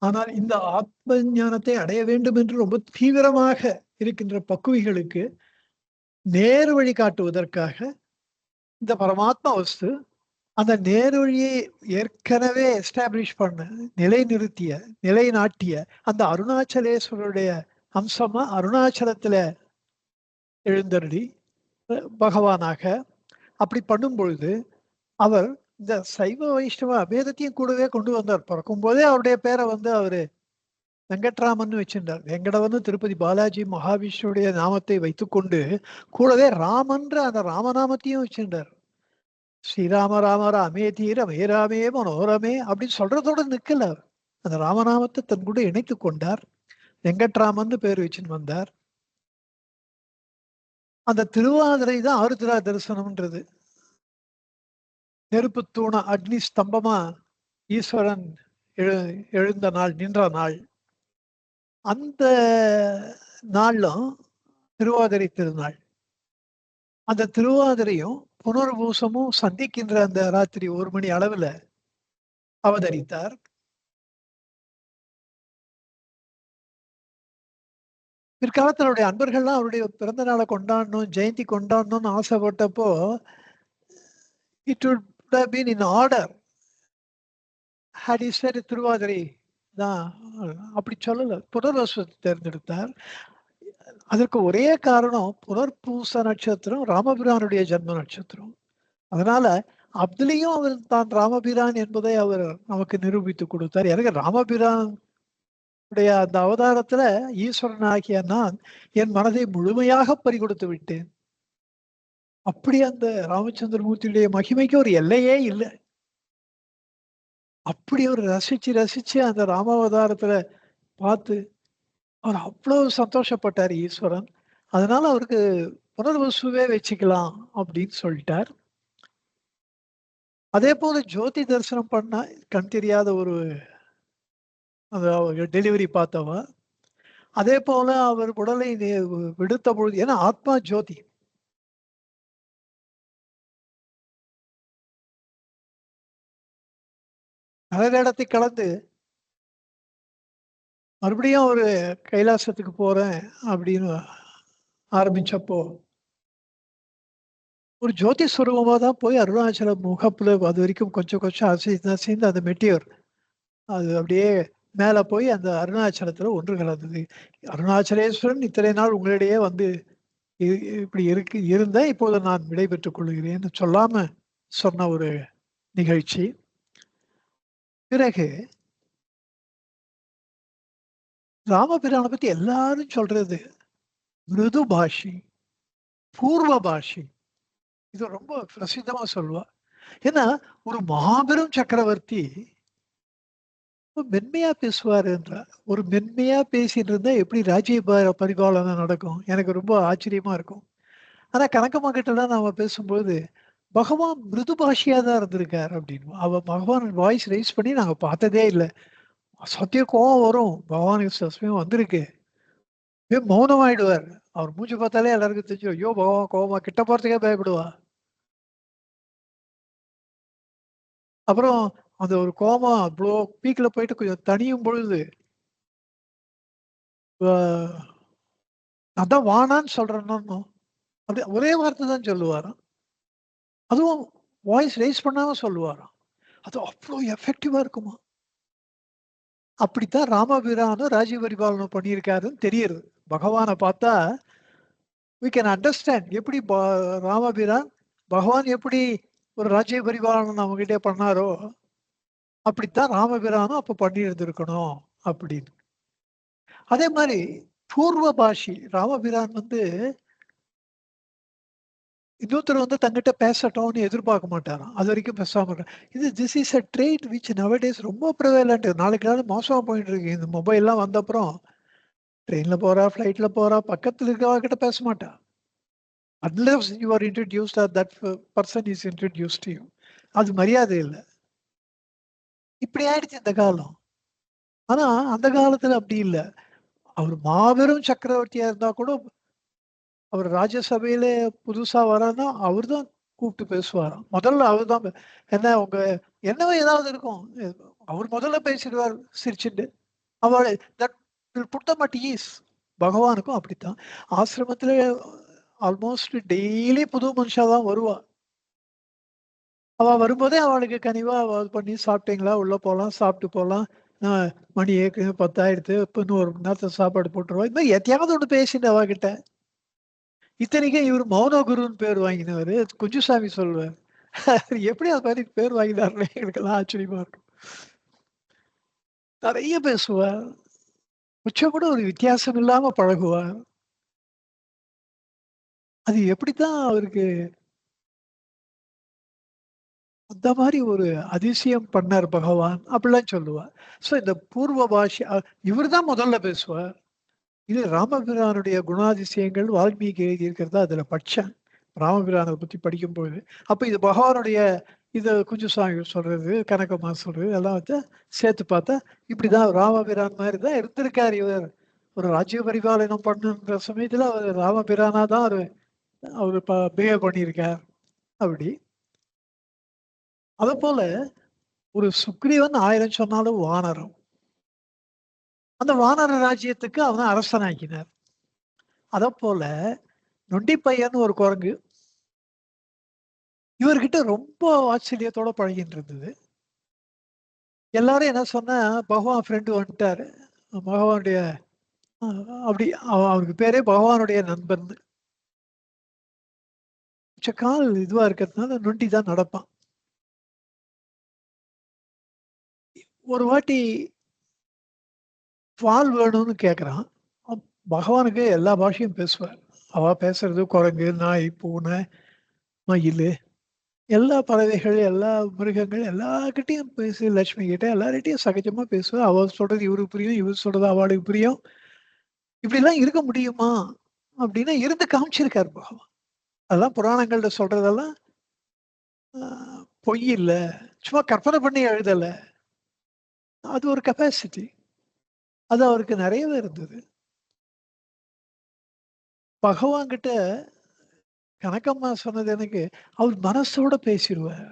ஆனால் இந்த ஆத்ம ஞானத்தை அடைய வேண்டும் என்று ரொம்ப தீவிரமாக இருக்கின்ற பக்குவிகளுக்கு நேர் வழி காட்டுவதற்காக இந்த பரமாத்மா வஸ்து அந்த நேர் வழியை ஏற்கனவே எஸ்டாப்ளிஷ் பண்ண, நிலைநிறுத்திய, நிலைநாட்டிய அந்த அருணாச்சலேஸ்வருடைய அம்சமா அருணாச்சலத்துல எழுந்தருளி பகவானாக அப்படி பண்ணும் பொழுது அவர் இந்த சைவ வைஷ்ணவ அபேதத்தையும் கூடவே கொண்டு வந்தார். பிறக்கும் போதே அவருடைய பேரை அவரு வெங்கட்ராமன் வச்சிருந்தார். வெங்கடவன் திருப்பதி பாலாஜி மகாவிஷ்ணுடைய நாமத்தை வைத்துக்கொண்டு கூடவே ராமன்ற அந்த ராமநாமத்தையும் வச்சிருந்தார். ஸ்ரீராம ராம ராமே தீர மேராமே மனோரமே அப்படின்னு சொல்றதோட நிக்கல. அந்த ராமநாமத்தை தன் கூட இணைத்து கொண்டார். வெங்கட்ராமன் பேர் வச்சுன்னு வந்தார். அந்த திருவாதிரை தான் ஆருத்ரா தரிசனம்ன்றது. நெருப்பு தூண அக்னி ஸ்தம்பமா ஈஸ்வரன் எழுந்த நாள், நின்ற நாள். அந்த நாளும் திருவாதிரை திருநாள். அந்த திருவாதிரையும் புனர்பூசமும் சந்திக்கின்ற அந்த ராத்திரி 1 மணி அளவுல அவதரித்தார். பிற்காலத்தினுடைய அன்பர்கள்லாம் அவருடைய பிறந்த நாளை கொண்டாடணும், ஜெயந்தி கொண்டாடணும்னு ஆசைப்பட்டப்போ it would have been in order had he said Thiruvathirai தான், அப்படி சொல்லல. புனர்வசத்தை தேர்ந்தெடுத்தார். அதற்கு ஒரே காரணம், புனர்பூச நட்சத்திரம் ராமபிரானுடைய ஜென்ம நட்சத்திரம். அதனால அதுலயும் அவர் தான் ராமபிரான் என்பதை அவர் நமக்கு நிரூபித்து கொடுத்தார். எனக்கு ராமபிரான் அந்த அவதாரத்துல ஈஸ்வரன் ஆகிய நான் என் மனதை முழுமையாக பறிகொடுத்து விட்டேன். அப்படி அந்த ராமச்சந்திரமூர்த்தியுடைய மகிமைக்கு ஒரு எல்லையே இல்லை. அப்படி ஒரு ரசிச்சு ரசிச்சு அந்த ராமாவதாரத்துல பார்த்து அவர் அவ்வளவு சந்தோஷப்பட்டார் ஈஸ்வரன். அதனால அவருக்கு புனர்வசுவே வச்சுக்கலாம் அப்படின்னு சொல்லிட்டார். அதே போல ஜோதி தரிசனம் பண்ணா கண் தெரியாத ஒரு டெலிவரி பார்த்தவ. அதே போல அவர் உடலை விடுத்த பொழுது, ஏன்னா ஆத்மா ஜோதி, கடலிடத்தை கலந்து மறுபடியும் ஒரு கைலாசத்துக்கு போறேன் அப்படின்னு ஆரம்பிச்சப்போ ஒரு ஜோதி ஸ்வரூபமா தான் போய் அருணாச்சல முகப்புல அது வரைக்கும் கொஞ்சம் கொஞ்சம் அசைந்து அந்த மெட்டியூர் அது அப்படியே மேல போய் அந்த அருணாச்சலத்துல ஒன்று கலந்தது. அருணாச்சலேஸ்வரன் இத்தனை நாள் உங்களிடையே இப்படி இருந்த இப்போது நான் விடைபெற்றுக் கொள்கிறேன்னு சொல்லாம சொன்ன ஒரு நிகழ்ச்சி. பிறகு ராமபிரானை பத்தி எல்லாரும் சொல்றது மிருது பாஷி, பூர்வ பாஷி, இது ரொம்ப பிரசித்தமா சொல்லுவா. ஏன்னா, ஒரு மாபெரும் சக்கரவர்த்தி மென்மையா பேசுவாருன்றா. ஒரு மென்மையா பேசிட்டு இருந்தா எப்படி ராஜ்ய பரிபாலனை நடக்கும்? எனக்கு ரொம்ப ஆச்சரியமா இருக்கும். ஆனா கனகம்மா கிட்டலாம் நாம பேசும்போது, பகவான் மிருது பாஷியா தான் இருந்திருக்கார் அப்படின்னு. பகவான் வாய்ஸ் ரைஸ் பண்ணி நாங்க பார்த்ததே இல்ல. சத்திய கோவம் வரும். பகவானுக்கு சில சமயம் வந்திருக்கு. அப்படியே மௌனமாயிடுவார். அவர் மூஞ்ச பார்த்தாலே எல்லாருக்கும் தெரிஞ்சிரும். ஐயோ! பகவான் கோவமா கிட்ட போறதுக்கே பயப்படுவா. அப்புறம் அந்த ஒரு கோவம் அவ்ளோ பீக்ல போயிட்டு கொஞ்சம் தணியும் பொழுது, அ அதான் வானான்னு சொல்றேன்னான்னும். அப்படி ஒரே வார்த்தை தான் சொல்லுவாராம். அதுவும் வாய்ஸ் ரெய்ஸ் பண்ணாம சொல்லுவாராம். அது அவ்ளோ எஃபெக்டிவா இருக்குமா. அப்படித்தான் ராமபிரானும் ராஜ்ய பரிபாலனம் பண்ணியிருக்காருன்னு தெரியுது. பகவான பார்த்தா வி கேன் அண்டர்ஸ்டாண்ட் எப்படி ராமபிரான் பகவான் எப்படி ஒரு ராஜ்ய பரிபாலனம் நம்மகிட்ட பண்ணாரோ, அப்படித்தான் ராமபிரானும் அப்ப பண்ணியிருந்திருக்கணும் அப்படின்னு. அதே மாரி பூர்வபாஷி ராமபிரான் வந்து இன்னொருத்தர் வந்து தங்கிட்ட பேசட்டும்னு எதிர்பார்க்க மாட்டாராம். அதுவரைக்கும் பேசாம this is a trait which nowadays ரொம்ப ப்ரிவேலன்ட். நாளுக்கு நாள் மோசமா போயிட்டு இருக்கு. இந்த மொபைல்லாம் வந்தப்புறம் ட்ரெயின்ல போறா, ஃப்ளைட்ல போறா, பக்கத்துல இருக்கவங்க கிட்ட பேச மாட்டா. Unless you are introduced or that person is introduced to you. அது மரியாதை இல்ல. இப்படி ஆயிடுச்சு இந்த காலம். ஆனா அந்த காலத்துல அப்படி இல்ல. அவர் மாபெரும் சக்கரவர்த்தியா இருந்தா கூட அவர் ராஜ்யசபையில புதுசா வரான்னா, அவரு தான் கூப்பிட்டு பேசுவாராம். முதல்ல அவரு தான் என்ன உங்க என்னவோ ஏதாவது இருக்கும். அவரு முதல்ல பேசிடுவார் சிரிச்சுட்டு. அவள that will put them at ease. பகவானுக்கும் அப்படித்தான். ஆசிரமத்தில ஆல்மோஸ்ட் டெய்லி புது மனுஷா தான் வருவா. அவ வரும்போதே அவளுக்கு கனிவா இது பண்ணி சாப்பிட்டீங்களா? உள்ள போலாம், சாப்பிட்டு போலாம். அ மணி ஏற்கனவே 10 ஆயிடுத்து. இப்ப இன்னும் 1 மணி நேரத்தில சாப்பாடு போட்டுருவா. இது மாரி எதையாவது ஒண்ணு பேசிட்டு அவகிட்ட. இத்தனைக்கும் இவரு மௌன குருன்னு பேர் வாங்கினவரு. குஞ்சுசாமி சொல்லுவாரு. எப்படி அது மாரி பேர் வாங்கினாருன்னு எங்களுக்கெல்லாம் ஆச்சரியமா இருக்கும். நெறைய பேசுவா. கொஞ்சம் கூட ஒரு வித்தியாசம் இல்லாம பழகுவா. அது எப்படித்தான் அவருக்கு அந்த மாரி ஒரு அதிசயம் பண்ணார் பகவான், அப்படிலாம் சொல்லுவா. ஸோ இந்த பூர்வ பாஷை இவரு தான் முதல்ல பேசுவார். இது ராமபிரானுடைய குணாதிசயங்கள் வால்மீகி எழுதியிருக்கிறத அதுல படிச்சேன். ராமபிரான பத்தி படிக்கும்போது. அப்ப இது பகவானுடைய இத குஞ்சுசாமி சொல்றது, கனகம்மா சொல்றது எல்லாம் வச்சு சேர்த்து பார்த்தா, இப்படிதான் ராமபிரான் மாரி தான் இருந்திருக்காரு இவர். ஒரு ராஜ்ய பரிபாலனம் பண்ணுன்ற சமயத்துல அவரு ராமபிரானா தான் அவரு பிஹேவ் பண்ணியிருக்கார். அப்படி. அதப்போல ஒரு சுக்ரீவன் 1000 சொன்னாலும் வானரம். அந்த வானர ராஜ்யத்துக்கு அவன அரசனாக்கினார். அதப்போல நொண்டிப்பையன்னு ஒரு குரங்கு இவர்கிட்ட ரொம்ப வாத்சல்யத்தோட பழகிட்டு இருந்தது. எல்லாரும் என்ன சொன்னா, பகவான் ஃப்ரெண்ட் வந்துட்டாரு. பகவானுடைய அ அப்படி அவருக்கு பேரே பகவானுடைய நண்பன். கொஞ்சம் கால் இதுவா இருக்கிறதுனால நொண்டி தான் நடப்பான். ஒரு வாட்டி பால் வேணும்னு கேட்கறான். பகவானுக்கு எல்லா பாஷையும் பேசுவார். அவ பேசுறது குரங்கு, நாய், பூனை, மயிலு எல்லா பறவைகள், எல்லா மிருகங்கள் எல்லார்கிட்டயும் பேசி லட்சுமி கிட்ட எல்லார்கிட்டயும் சகஜமா பேசுவா. அவ சொல்றது இவருக்கு புரியும், இவரு சொல்றது அவளுக்கு புரியும். இப்படிலாம் இருக்க முடியுமா? அப்படின்னு இருந்து காமிச்சிருக்காரு பகவான். அதெல்லாம் புராணங்கள்ல சொல்றதெல்லாம் அ பொய் இல்ல. சும்மா கற்பனை பண்ணி எழுதல. அது ஒரு கெப்பாசிட்டி. அது அவருக்கு நெறையவே இருந்தது. பகவான் கிட்ட கனகம்மா சொன்னது எனக்கு, அவர் மனசோட பேசிருவார்.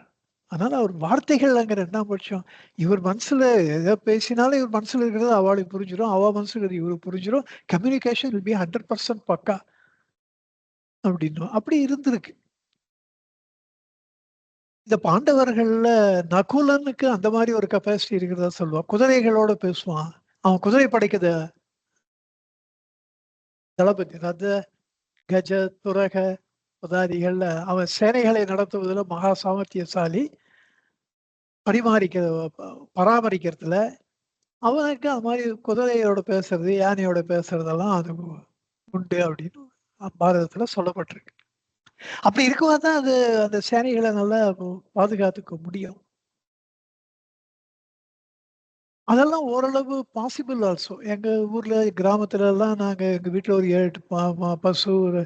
அதனால அவர் வார்த்தைகள் அங்க 2ஆம் பட்சம். இவர் மனசுல எத பேசினாலும் இவர் மனசுல இருக்கிறது அவளுக்கு புரிஞ்சிரும். அவ மனசுல இருக்கிறது இவருக்கு புரிஞ்சிரும். கம்யூனிகேஷன் வில் பி 100% பக்கா அப்படின்னும். அப்படி இருந்திருக்கு. இந்த பாண்டவர்கள்ல நகுலனுக்கு அந்த மாரி ஒரு கெப்பாசிட்டி இருக்கிறதா சொல்லுவா. குதிரைகளோட பேசுவான். அவன் குதிரை படைக்குத தளபதி. ரத, கஜ, துரக பதாதிகள்ல அவன் சேனைகளை நடத்துவதில மகா சாமர்த்தியசாலி. பரிமாறிக்க பராமரிக்கிறதுல அவனுக்கு அது மாரி குதிரையோட பேசுறது, யானையோட பேசுறதெல்லாம் அது உண்டு அப்படின்னு பாரதத்துல சொல்லப்பட்டிருக்கு. அப்படி இருக்கும்போது தான் அது அந்த சேனைகள நல்லா பாதுகாத்துக்க முடியும். அதெல்லாம் ஓரளவு பாசிபிள் ஆல்சோ. எங்க ஊர்ல கிராமத்துலலாம் நாங்க எங்க வீட்ல ஒரு 7, 8 பசு, ஒரு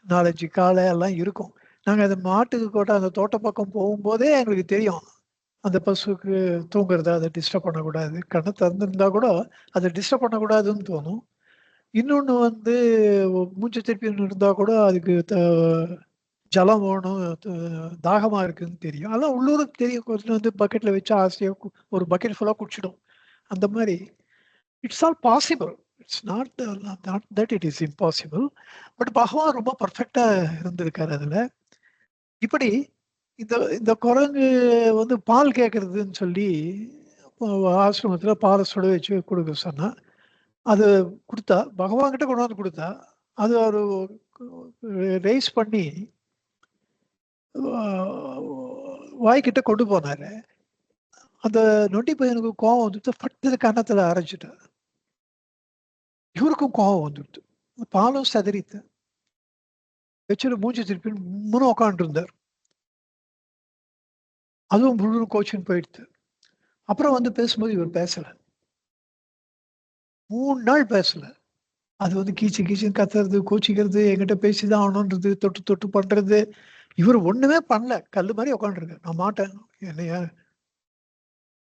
4, 5 காளை எல்லாம் இருக்கும். நாங்க அந்த மாட்டுக்கு கூட அந்த தோட்ட பக்கம் போகும்போதே எங்களுக்கு தெரியும். அந்த பசுக்கு தூங்குறத அத டிஸ்டர்ப் பண்ணக்கூடாது. கண்ண திறந்திருந்தா கூட அத டிஸ்டர்ப் பண்ணக்கூடாதுன்னு தோணும். இன்னொன்னு வந்து மூச்சு திருப்பின்னு இருந்தா கூட அதுக்கு ஜலம் வேணும், தாகமா இருக்குன்னு தெரியும். அதெல்லாம் உள்ளூருக்கு தெரியும். கொஞ்சம் வந்து பக்கெட்ல வச்சு ஆசையா ஒரு பக்கெட் ஃபுல்லா குடிச்சிடும். அந்த மாரி it's all possible. It's not that it is impossible. But பகவான் ரொம்ப பெர்ஃபெக்ட்டா இருந்திருக்காரு அதுல. இப்படி இந்த இந்த குரங்கு வந்து பால் கேட்கறதுன்னு சொல்லி இப்போ ஆசிரமத்தில பால சுட வச்சு குடுக்க சொன்னா. அது குடுத்தா, பகவான் கிட்ட கொண்டாந்து குடுத்தா, அது அவரு ரெய்ஸ் பண்ணி அ வாய்க்கிட்ட கொண்டு போனாரு. அந்த நொண்டி பையனுக்கு கோவம் வந்துட்டு ஃபட்டுன்னு கன்னத்துல அரைச்சுட்டாரு. இவருக்கும் கோவம் வந்துடுத்து. பாலும் சிதறித்து. வச்சுட்டு மூஞ்சி திருப்பின்னு உம்முன்னு உட்காந்துட்டுருந்தாரு. அதுவும் புல்லுன்னு கோச்சுன்னு போயிடுத்து. அப்புறம் வந்து பேசும்போது இவர் பேசல. 3 நாள் பேசல. அது வந்து கீச்சு கீச்சுன்னு கத்துறது, கோச்சிக்கிறது, என்கிட்ட பேசி தான் ஆகணுன்றது, தொட்டு தொட்டு பண்றது. இவரு ஒண்ணுமே பண்ணல. கல்லு மாரி உட்காந்துருக்காரு. நான் மாட்டேன். என்னைய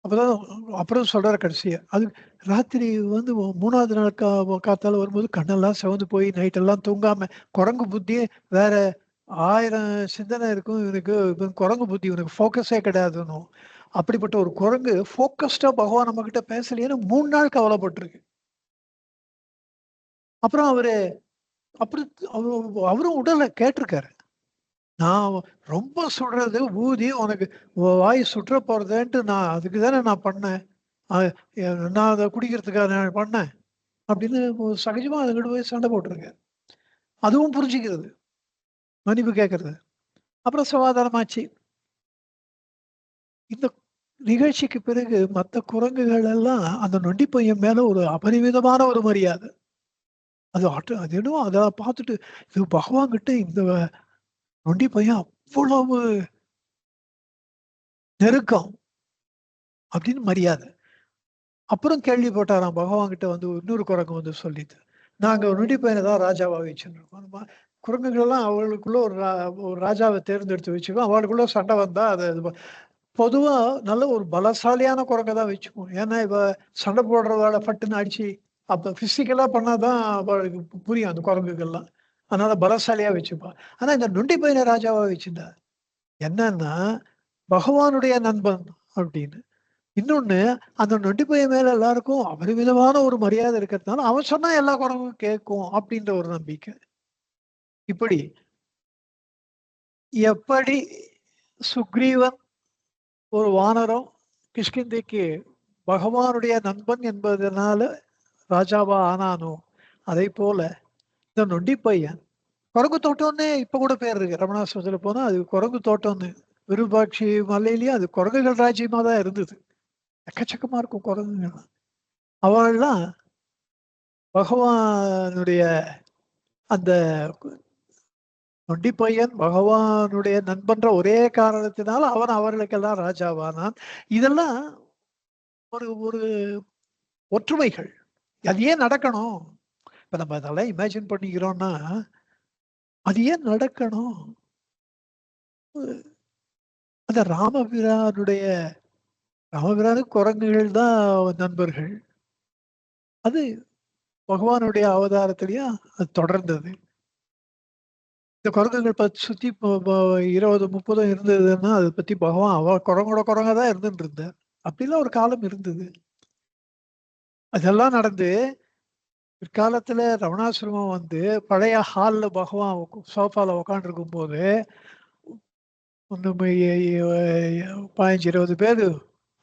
அப்பதான் அப்புறம் சொல்றாரு கடைசியா. அது ராத்திரி வந்து 3வது நாள் காத்தால வரும்போது கண்ணெல்லாம் சிவந்து போய் நைட்டெல்லாம் தூங்காம, குரங்கு புத்தியே வேற 1000 சிந்தனை இருக்கும் இவனுக்கு. இவன் குரங்கு புத்தி இவனுக்கு ஃபோக்கஸே கிடையாதுன்னும். அப்படிப்பட்ட ஒரு குரங்கு ஃபோக்கஸ்டா பகவான் நம்மகிட்ட பேசலையேன்னு 3 நாள் கவலைப்பட்டுருக்கு. அப்புறம் அவரு அப்படி அவரும் உடல கேட்டிருக்காரு. நான் ரொம்ப சுடுறது ஊதி உனக்கு வாய் சுற்ற போறதேன்ட்டு நான் அதுக்கு தானே நான் பண்ணேன். அ நான் அத குடிக்கிறதுக்கா நான் பண்ணேன். அப்படின்னு சகஜமா அதுகிட்ட போய் சண்டை போட்டுருங்க. அதுவும் புரிஞ்சுக்கிறது. மன்னிப்பு கேட்கறது. அப்புறம் சமாதானமாச்சு. இந்த நிகழ்ச்சிக்கு பிறகு மத்த குரங்குகள் எல்லாம் அந்த நொண்டி பையன் மேல ஒரு அபரிமிதமான ஒரு மரியாதை. அது என்னவோ அத பார்த்துட்டு இது பகவான் கிட்ட இந்த நொண்டி பையன் அவ்வளவு நெருக்கம் அப்படின்னு மரியாதை. அப்புறம் கேள்விப்பட்டாராம் பகவான் கிட்ட வந்து இன்னொரு குரங்கு வந்து சொல்லிது. நாங்க ஒரு நொண்டி பையன தான் ராஜாவா வச்சுருக்கோம். குரங்குகள்லாம் அவளுக்குள்ள ஒரு ராஜாவ தேர்ந்தெடுத்து வச்சுக்கும். அவளுக்குள்ள சண்டை வந்தா அது அது பொதுவா நல்ல ஒரு பலசாலியான குரங்க தான் வச்சுக்கும். ஏன்னா, இவ சண்டை போடுறவாள பட்டுன்னு அடிச்சு, அப்ப பிசிக்கலா பண்ணா தான் அவளுக்கு புரியும் அந்த குரங்குகள்லாம். அதனால பலசாலியா வச்சுப்பா. ஆனா இந்த நொண்டி பையன ராஜாவா வச்சிருந்தா. என்னன்னா, பகவானுடைய நண்பன் அப்படின்னு. இன்னொன்னு, அந்த நொண்டி பையன் மேல எல்லாருக்கும் அபரிமிதமான ஒரு மரியாதை இருக்கிறதுனால, அவன் சொன்னா எல்லா குரங்கும் கேட்கும் அப்படின்ற ஒரு நம்பிக்கை. இப்படி எப்படி சுக்ரீவன் ஒரு வானரம் கிஷ்கிந்தைக்கு பகவானுடைய நண்பன் என்பதனால ராஜாவா ஆனானோ, அதைப்போல இந்த நொண்டி பையன் குரங்கு தோட்டம்னே இப்ப கூட பேர் இருக்கு. ரமணாசுரத்துல போனா அது குரங்கு தோட்டம்னு. விருபாட்சி மலையிலயும் அது குரங்குகள் ராஜ்யமா தான் இருந்தது. எக்கச்சக்கமா இருக்கும் குரங்குகள்லாம். அவள்லாம் பகவானுடைய அந்த நொண்டி பையன் பகவானுடைய நண்பன்ற ஒரே காரணத்தினால அவன் அவர்களுக்கெல்லாம் ராஜாவானான். இதெல்லாம் ஒரு ஒரு ஒற்றுமைகள். அது ஏன் நடக்கணும்? இப்ப நம்ம அதெல்லாம் இமேஜின் பண்ணிக்கிறோம்னா, அது ஏன் நடக்கணும்? அந்த ராமபிரானுக்கு குரங்குகள் தான் நண்பர்கள். அது பகவானுடைய அவதாரத்திலயும் அது தொடர்ந்தது. இந்த குரங்குகள் சுத்தி 20, 30 இருந்ததுன்னா, அத பத்தி பகவான் குரங்கோட குரங்கா தான் இருந்துட்டு இருந்தார். அப்படிலாம் ஒரு காலம் இருந்தது. அதெல்லாம் நடந்து பிற்காலத்துல ரமணாசிரமம் வந்து பழைய ஹால்ல பகவான் சோஃபால உட்காந்துருக்கும்போது, ஒண்ணு 15, 20 பேரு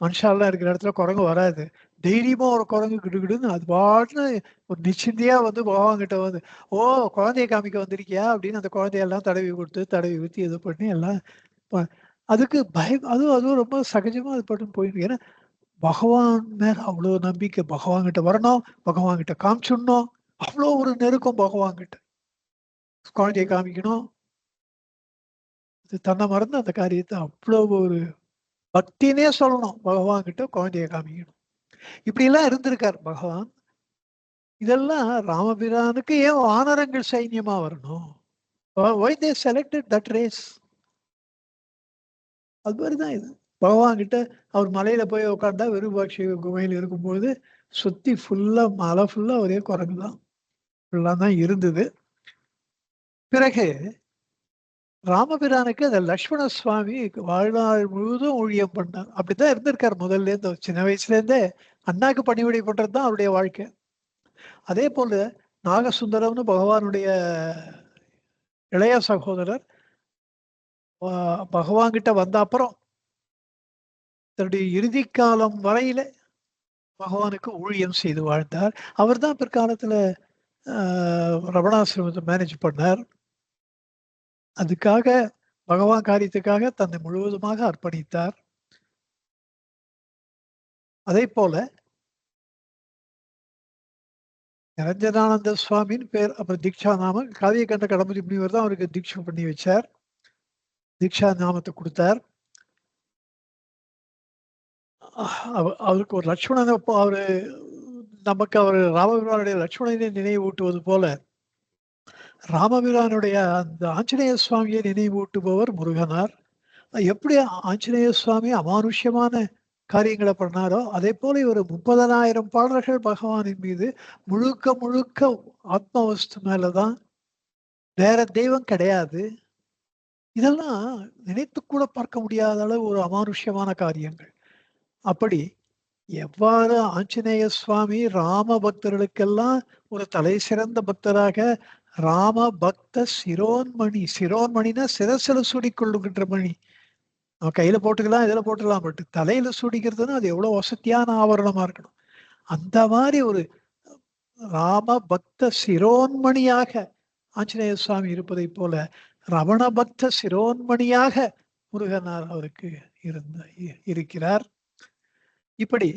மனுஷால்லாம் இருக்கிற இடத்துல குரங்கு வராது. தைரியமா ஒரு குரங்கு கிடுகிடுன்னு அது பாட்டுன்னு ஒரு நிச்சிந்தையா வந்து பகவான் கிட்ட வந்து, "ஓ! குழந்தைய காமிக்க வந்திருக்கியா?" அப்படின்னு அந்த குழந்தையெல்லாம் தடவி குடுத்து, தடவி ஊத்தி இது பண்ணி எல்லாம் ப அதுக்கு அதுவும் அதுவும் ரொம்ப சகஜமா அது பாட்டுன்னு போயிடும். ஏன்னா, பகவான் மேல அவ்வளோ நம்பிக்கை. பகவான் கிட்ட வரணும், பகவான் கிட்ட காமிச்சுடணும். அவ்வளோ ஒரு நெருக்கம் பகவான் கிட்ட. குழந்தைய காமிக்கணும். தன்னை மறந்து அந்த காரியத்தை அவ்வளவு ஒரு பக்தினே சொல்லணும். பகவான் கிட்ட குழந்தைய காமிக்கணும். இப்படி எல்லாம் இருந்திருக்கார் பகவான். இதெல்லாம் ராமபிரானுக்கு ஏன் வானரங்கள் சைன்யமா வரணும்? why they selected that race? அது மாதிரிதான் இது. பகவான் கிட்ட அவர் மலையில போய் உட்காந்தா விருபாட்சி குகையில் இருக்கும்போது சுத்தி ஃபுல்லா மலை ஃபுல்லா ஒரே குரங்கு தான் தான் இருந்தது. பிறகு ராமபிரானுக்கு அந்த லக்ஷ்மண சுவாமி வாழ்நாள் முழுவதும் ஊழியம் பண்ணார். அப்படித்தான் இருந்திருக்காரு முதல்ல இருந்து. சின்ன வயசுல இருந்தே அண்ணாக்கு பணிவிடை பண்றதுதான் அவருடைய வாழ்க்கை. அதே போல நாகசுந்தரம்னு பகவானுடைய இளைய சகோதரர் பகவான் கிட்ட வந்த அப்புறம் தன்னுடைய இறுதி காலம் வரையில பகவானுக்கு ஊழியம் செய்து வாழ்ந்தார். அவர் தான் பிற்காலத்துல ரமணாசிரமத்தை மேனேஜ் பண்ணார். அதுக்காக பகவான் காரியத்துக்காக தன்னை முழுவதுமாக அர்ப்பணித்தார். அதே போல நிரஞ்சனானந்த சுவாமின்னு பேர். அப்புறம் தீட்சா நாமம் காவிய கண்ட கடம்பதி முனிவர் தான் அவருக்கு தீட்சை பண்ணி வச்சார். தீட்சா நாமத்தை கொடுத்தார். அவருக்கு ஒரு லட்சுமணன் அவரு நமக்கு அவர் ராமபிரானுடைய லட்சுமணனை நினைவூட்டுவது போல ராமபிரானுடைய அந்த ஆஞ்சநேய சுவாமியை நினைவூட்டுபவர் முருகனார். எப்படி ஆஞ்சநேய சுவாமி அமானுஷ்யமான காரியங்களை பண்ணாரோ அதே போல இவர் 30,000 பாடல்கள் பகவானின் மீது முழுக்க முழுக்க ஆத்மவஸ்து மேலதான், வேற தெய்வம் கிடையாது. இதெல்லாம் நினைத்து கூட பார்க்க முடியாத அளவு ஒரு அமானுஷ்யமான காரியங்கள். அப்படி எவ்வாறு ஆஞ்சநேய சுவாமி ராம பக்தர்களுக்கெல்லாம் ஒரு தலை சிறந்த பக்தராக ராம பக்த சிரோன்மணி, சிரோன்மணினா சிரசில சூடிக்கொள்ளுகின்ற மணி, நம்ம கையில போட்டுக்கலாம் இதுல போட்டுக்கலாம், பட் தலையில சூடிக்கிறதுன்னா அது எவ்வளவு வசதியான ஆவரணமா இருக்கணும். அந்த மாதிரி ஒரு ராம பக்த சிரோன்மணியாக ஆஞ்சநேய சுவாமி இருப்பதை போல ரமண பக்த சிரோன்மணியாக முருகனார் அவருக்கு இருக்கிறார். இப்படி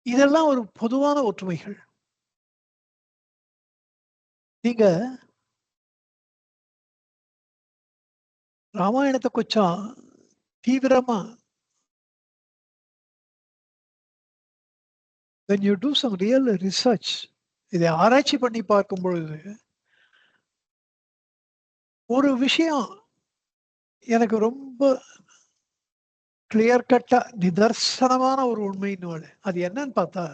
இதெல்லாம் ஒரு பொதுவான ஒற்றுமைகள். நீங்க ராமாயணத்தை கொஞ்சம் தீவிரமா when you do some real research, இதை ஆராய்ச்சி பண்ணி பார்க்கும் பொழுது ஒரு விஷயம் எனக்கு ரொம்ப கிளியர் கட்டா நிதர்சனமான ஒரு உண்மைன்னு, அது என்னன்னு பார்த்தா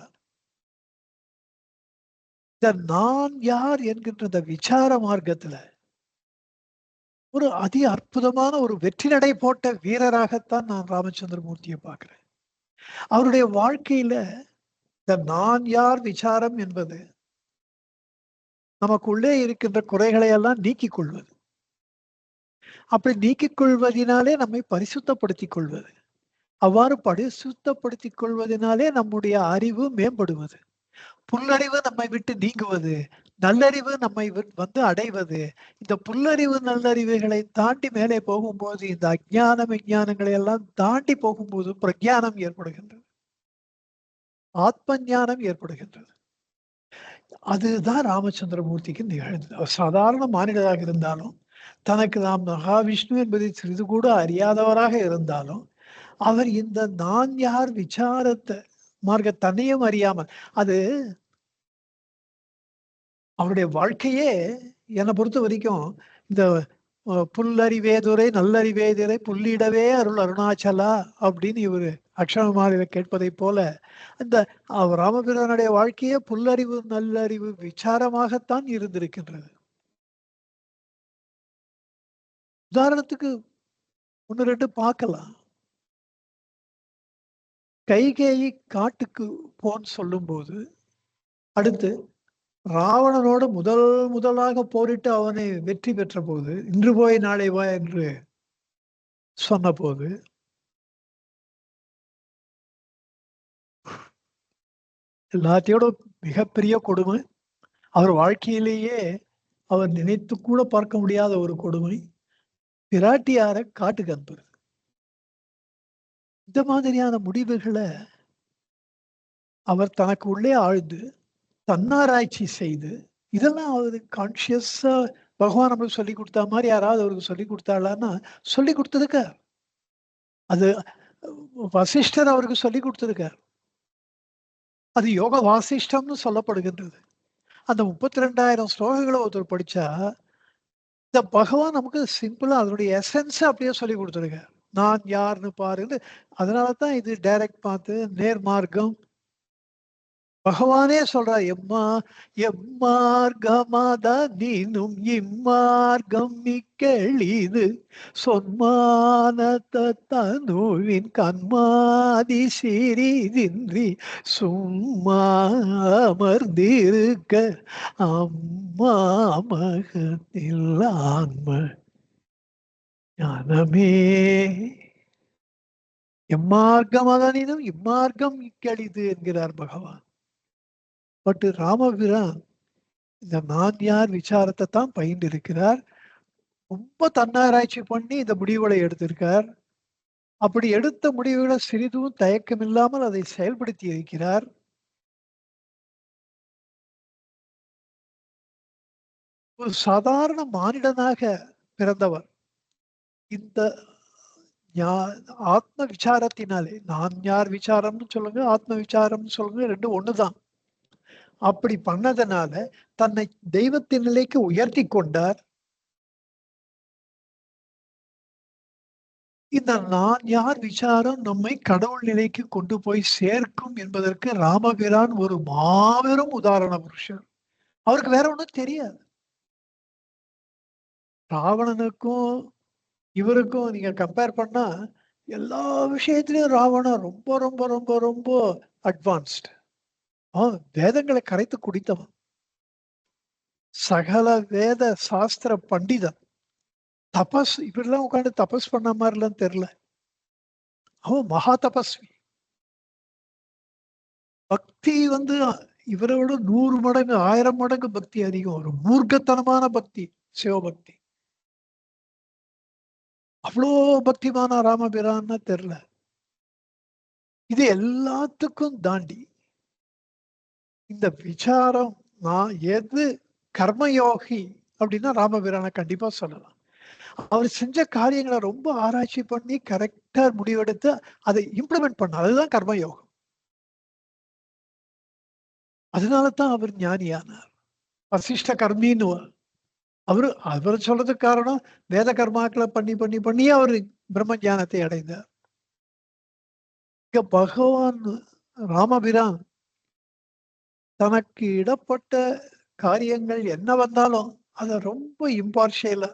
இந்த நான் யார் என்கின்ற இந்த விசார மார்க்கத்துல ஒரு அதி அற்புதமான ஒரு வெற்றி நடை போட்ட வீரராகத்தான் நான் ராமச்சந்திரமூர்த்தியை பார்க்கிறேன். அவருடைய வாழ்க்கையில இந்த நான் யார் விசாரம் என்பது நமக்குள்ளே இருக்கின்ற குறைகளை எல்லாம் நீக்கிக் கொள்வது. அப்படி நீக்கிக் கொள்வதனாலே நம்மை பரிசுத்தப்படுத்திக் கொள்வது. அவ்வாறு பரிசுத்தப்படுத்திக் கொள்வதனாலே நம்முடைய அறிவு மேம்படுவது, புல்லறிவு நம்மை விட்டு நீங்குவது, நல்லறிவு நம்மை வந்து அடைவது. இந்த புல்லறிவு நல்லறிவுகளை தாண்டி மேலே போகும்போது இந்த அஞ்ஞான விஞ்ஞானங்களை எல்லாம் தாண்டி போகும்போது பிரஜானம் ஏற்படுகின்றது, ஆத்ம ஞானம் ஏற்படுகின்றது. அதுதான் ராமச்சந்திரமூர்த்திக்கு நிகழ்ந்தது. சாதாரண மாநிலராக இருந்தாலும், தனக்கு நாம் மகாவிஷ்ணு என்பதை சிறிது கூட அறியாதவராக இருந்தாலும், அவர் இந்த நான் யார் விசாரத்தை மார்க்க தன்னையும் அறியாமல், அது அவருடைய வாழ்க்கையே என்னை பொறுத்த வரைக்கும் இந்த புல்லறிவேதுரை நல்லறிவேதுரை புல்லிடவே அருள் அருணாச்சலா அப்படின்னு இவர் அக்ஷரமாலையில கேட்பதை போல இந்த ராமபிரானுடைய வாழ்க்கையே புல்லறிவு நல்லறிவு விசாரமாகத்தான் இருந்திருக்கின்றது. உதாரணத்துக்கு 1-2 பார்க்கலாம். கைகேயி காட்டுக்கு போன்னு சொல்லும் போது அடுத்து ராவணனோடு முதலாக போரிட்டு அவனை வெற்றி பெற்ற போது, இன்று போய் நாளை வா என்று சொன்ன போது எல்லாத்தையோட மிகப்பெரிய கொடுமை, அவர் வாழ்க்கையிலேயே அவர் நினைத்து கூட பார்க்க முடியாத ஒரு கொடுமை, பிராட்டியார காட்டுக்கு அனுப்புறது. இந்த மாதிரியான முடிவுகளை அவர் தனக்கு உள்ளே ஆழ்ந்து தன்னாராய்ச்சி செய்து, இதெல்லாம் அவர் கான்சியஸா பகவான் நம்மளுக்கு சொல்லி கொடுத்த மாதிரி யாராவது அவருக்கு சொல்லி கொடுத்தாளான்னா சொல்லி கொடுத்துருக்கார். அது வசிஷ்டர் அவருக்கு சொல்லி கொடுத்துருக்கார். அது யோக வாசிஷ்டம்னு சொல்லப்படுகின்றது. அந்த 32,000 ஸ்லோகங்களை ஒருத்தர் படிச்சா இந்த பகவான் நமக்கு சிம்பிளா அதனுடைய எசன்ஸ் அப்படியே சொல்லி கொடுத்துருக்கார். நான் யாருன்னு பாருன்னு. அதனாலதான் இது டைரக்ட் பார்த்து நேர் மார்க்கம். பகவானே சொல்றார், எம்மார்க்கமாத நீனும் இம்மார்க்கம் மிக்கெளிது சொன்மான தனுவின் கண்மாதி சிறிதின்றி சும்மா அமர்ந்திருக்க அம்மா மகத்தில் ஆன்ம ஞானமே. எம்மார்க்கமாத நீனும் இம்மார்க்கம் மிக்கெளிது என்கிறார் பகவான். பட் ராமபிரான் இந்த நான் யார் விசாரத்தை தான் பயின்று இருக்கிறார். ரொம்ப தன்னாராய்ச்சி பண்ணி இந்த முடிவுகளை எடுத்திருக்கார். அப்படி எடுத்த முடிவுகளை சிறிதும் தயக்கம் இல்லாமல் அதை செயல்படுத்தி இருக்கிறார். ஒரு சாதாரண மானிடனாக பிறந்தவர் இந்த ஆத்ம விசாரத்தினாலே, நான் யார் விசாரம்னு சொல்லுங்க, ஆத்ம விசாரம்னு சொல்லுங்க, ரெண்டும் ஒண்ணுதான். அப்படி பண்ணதுனால தன்னை தெய்வத்தின் நிலைக்கு உயர்த்தி கொண்டார். இந்த நான் யார் விசாரம் நம்மை கடவுள் நிலைக்கு கொண்டு போய் சேர்க்கும் என்பதற்கு ராமபிரான் ஒரு மாபெரும் உதாரண புருஷர். அவருக்கு வேற ஒண்ணும் தெரியாது. ராவணனுக்கும் இவருக்கும் நீங்க கம்பேர் பண்ணா எல்லா விஷயத்திலயும் ராவணன் ரொம்ப ரொம்ப ரொம்ப ரொம்ப அட்வான்ஸ்ட். வேதங்களை கரைத்து குடித்தவன், சகல வேத சாஸ்திர பண்டிதன். தபஸ் இப்படிலாம் உட்காந்து தபஸ் பண்ண மாதிரிலாம் தெரியல. அவன் மகா தபஸ்வி. பக்தி இவரோட 100 மடங்கு 1000 மடங்கு பக்தி அதிகம். ஒரு மூர்க்கத்தனமான பக்தி, சிவபக்தி. அவ்வளோ பக்திமான ராமபிரான்னு தெரியல. இது எல்லாத்துக்கும் தாண்டி இந்த விசாரம் நான் எது கர்மயோகி அப்படின்னா ராமபிரானை கண்டிப்பா சொல்லலாம். அவர் செஞ்ச காரியங்களை ரொம்ப ஆராய்ச்சி பண்ணி கரெக்டா முடிவெடுத்து அதை இம்ப்ளிமெண்ட் பண்ண, அதுதான் கர்மயோகம். அதனாலதான் அவர் ஞானியானார். வசிஷ்ட கர்மின்னு அவர் சொல்றதுக்கு காரணம் வேத கர்மாக்களை பண்ணி பண்ணி பண்ணி அவர் பிரம்ம ஞானத்தை அடைந்தார். இங்க பகவான் ராமபிரான் தனக்கு இடப்பட்ட காரியங்கள் என்ன வந்தாலும் அத ரொம்ப இம்பார்ஷியலா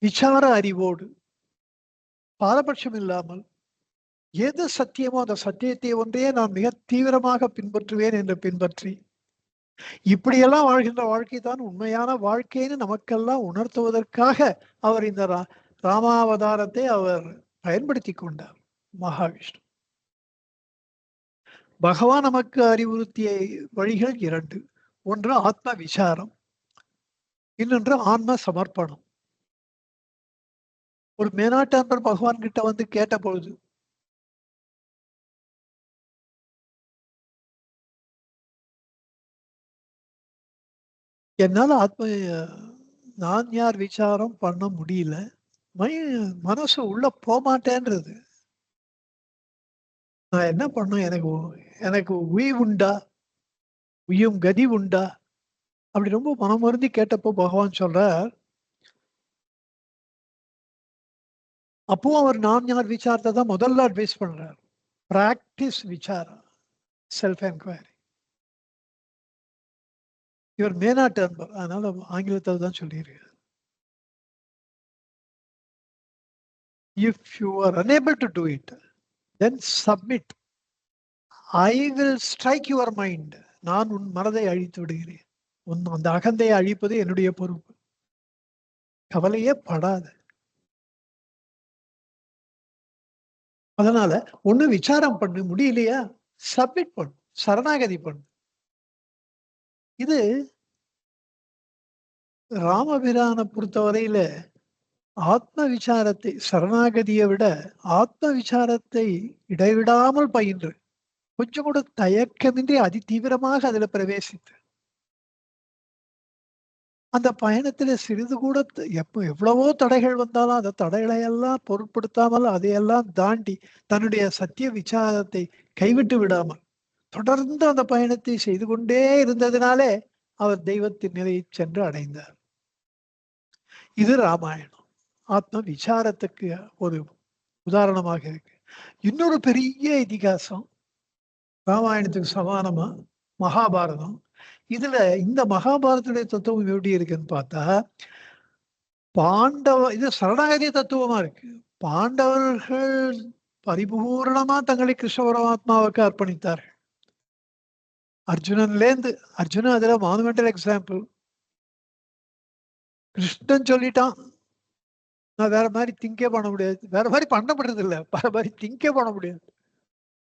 விசார அறிவோடு பாரபட்சம் இல்லாமல் எது சத்தியமோ அந்த சத்தியத்தை ஒன்றையே நான் மிக தீவிரமாக பின்பற்றுவேன் என்று பின்பற்றி இப்படியெல்லாம் வாழ்கின்ற வாழ்க்கை தான் உண்மையான வாழ்க்கைன்னு நமக்கெல்லாம் உணர்த்துவதற்காக அவர் இந்த ராமாவதாரத்தை அவர் பயன்படுத்தி கொண்டார். மகாவிஷ்ணு பகவான் நமக்கு அறிவுறுத்திய வழிகள் 2. ஒன்று ஆத்ம விசாரம், இன்னொன்று ஆன்ம சமர்ப்பணம். ஒரு மேனாட்டன்பர் பகவான் கிட்ட வந்து கேட்ட பொழுது என்னால நான் யார் விசாரம் பண்ண முடியல, மனசு உள்ள போமாட்டேன்றது. நான் என்ன பண்ணும், எனக்கு உண்டா, உயும் கதி உண்டா அப்படி ரொம்ப மனமருந்தி கேட்டப்போ பகவான் சொல்றார். அப்போ அவர் நான் யார் விசாரத்தை தான் முதல்ல அட்வைஸ் பண்றார். பிராக்டிஸ் விசாரா, செல்ஃப் என்கொயரி. இவர் மேனாட்டு அன்பர், அதனால ஆங்கிலத்தில் தான் சொல்லியிருக்கார். If you are unable to do it, then submit. I will strike your mind. நான் உன் மனதை அழித்து விடுகிறேன். அந்த அகந்தையை அழிப்பது என்னுடைய பொறுப்பு. கவலையே படாத. அதனால ஒண்ணு விசாரம் பண்ணு, முடியலையா சப்மிட் பண்ணு, சரணாகதி பண்ணு. இது ராமபிரானை பொறுத்தவரையில ஆத்ம விசாரத்தை, சரணாகதியை விட ஆத்ம விசாரத்தை இடைவிடாமல் பயின்று கொஞ்சம் கூட தயக்கமின்றி அதி தீவிரமாக அதுல பிரவேசித்து அந்த பயணத்துல சிறிது கூட எவ்வளவோ தடைகள் வந்தாலும் அந்த தடைகளை எல்லாம் பொருட்படுத்தாமல் அதையெல்லாம் தாண்டி தன்னுடைய சத்திய விசாரத்தை கைவிட்டு விடாமல் தொடர்ந்து அந்த பயணத்தை செய்து கொண்டே இருந்ததினாலே அவர் தெய்வத்தின் நிலையை சென்று அடைந்தார். இது ராமாயணம் ஆத்ம விசாரத்துக்கு ஒரு உதாரணமாக இருக்கு. இன்னொரு பெரிய இதிகாசம் ராமாயணத்துக்கு சமானமா மகாபாரதம். இதுல இந்த மகாபாரதத்துடைய தத்துவம் எப்படி இருக்குன்னு பார்த்தா, இது சரணாகதி தத்துவமா இருக்கு. பாண்டவர்கள் பரிபூர்ணமா தங்களை கிருஷ்ண பரமாத்மாவுக்கு அர்ப்பணித்தார்கள். அர்ஜுனன் அதுல மானுமெண்டல் எக்ஸாம்பிள். கிருஷ்ணன் சொல்லிட்டான், நான் வேற மாதிரி திங்கே பண்ண முடியாது, வேற மாதிரி பண்ணப்படுறது இல்லை, வேற மாதிரி திங்கே பண்ண முடியாது.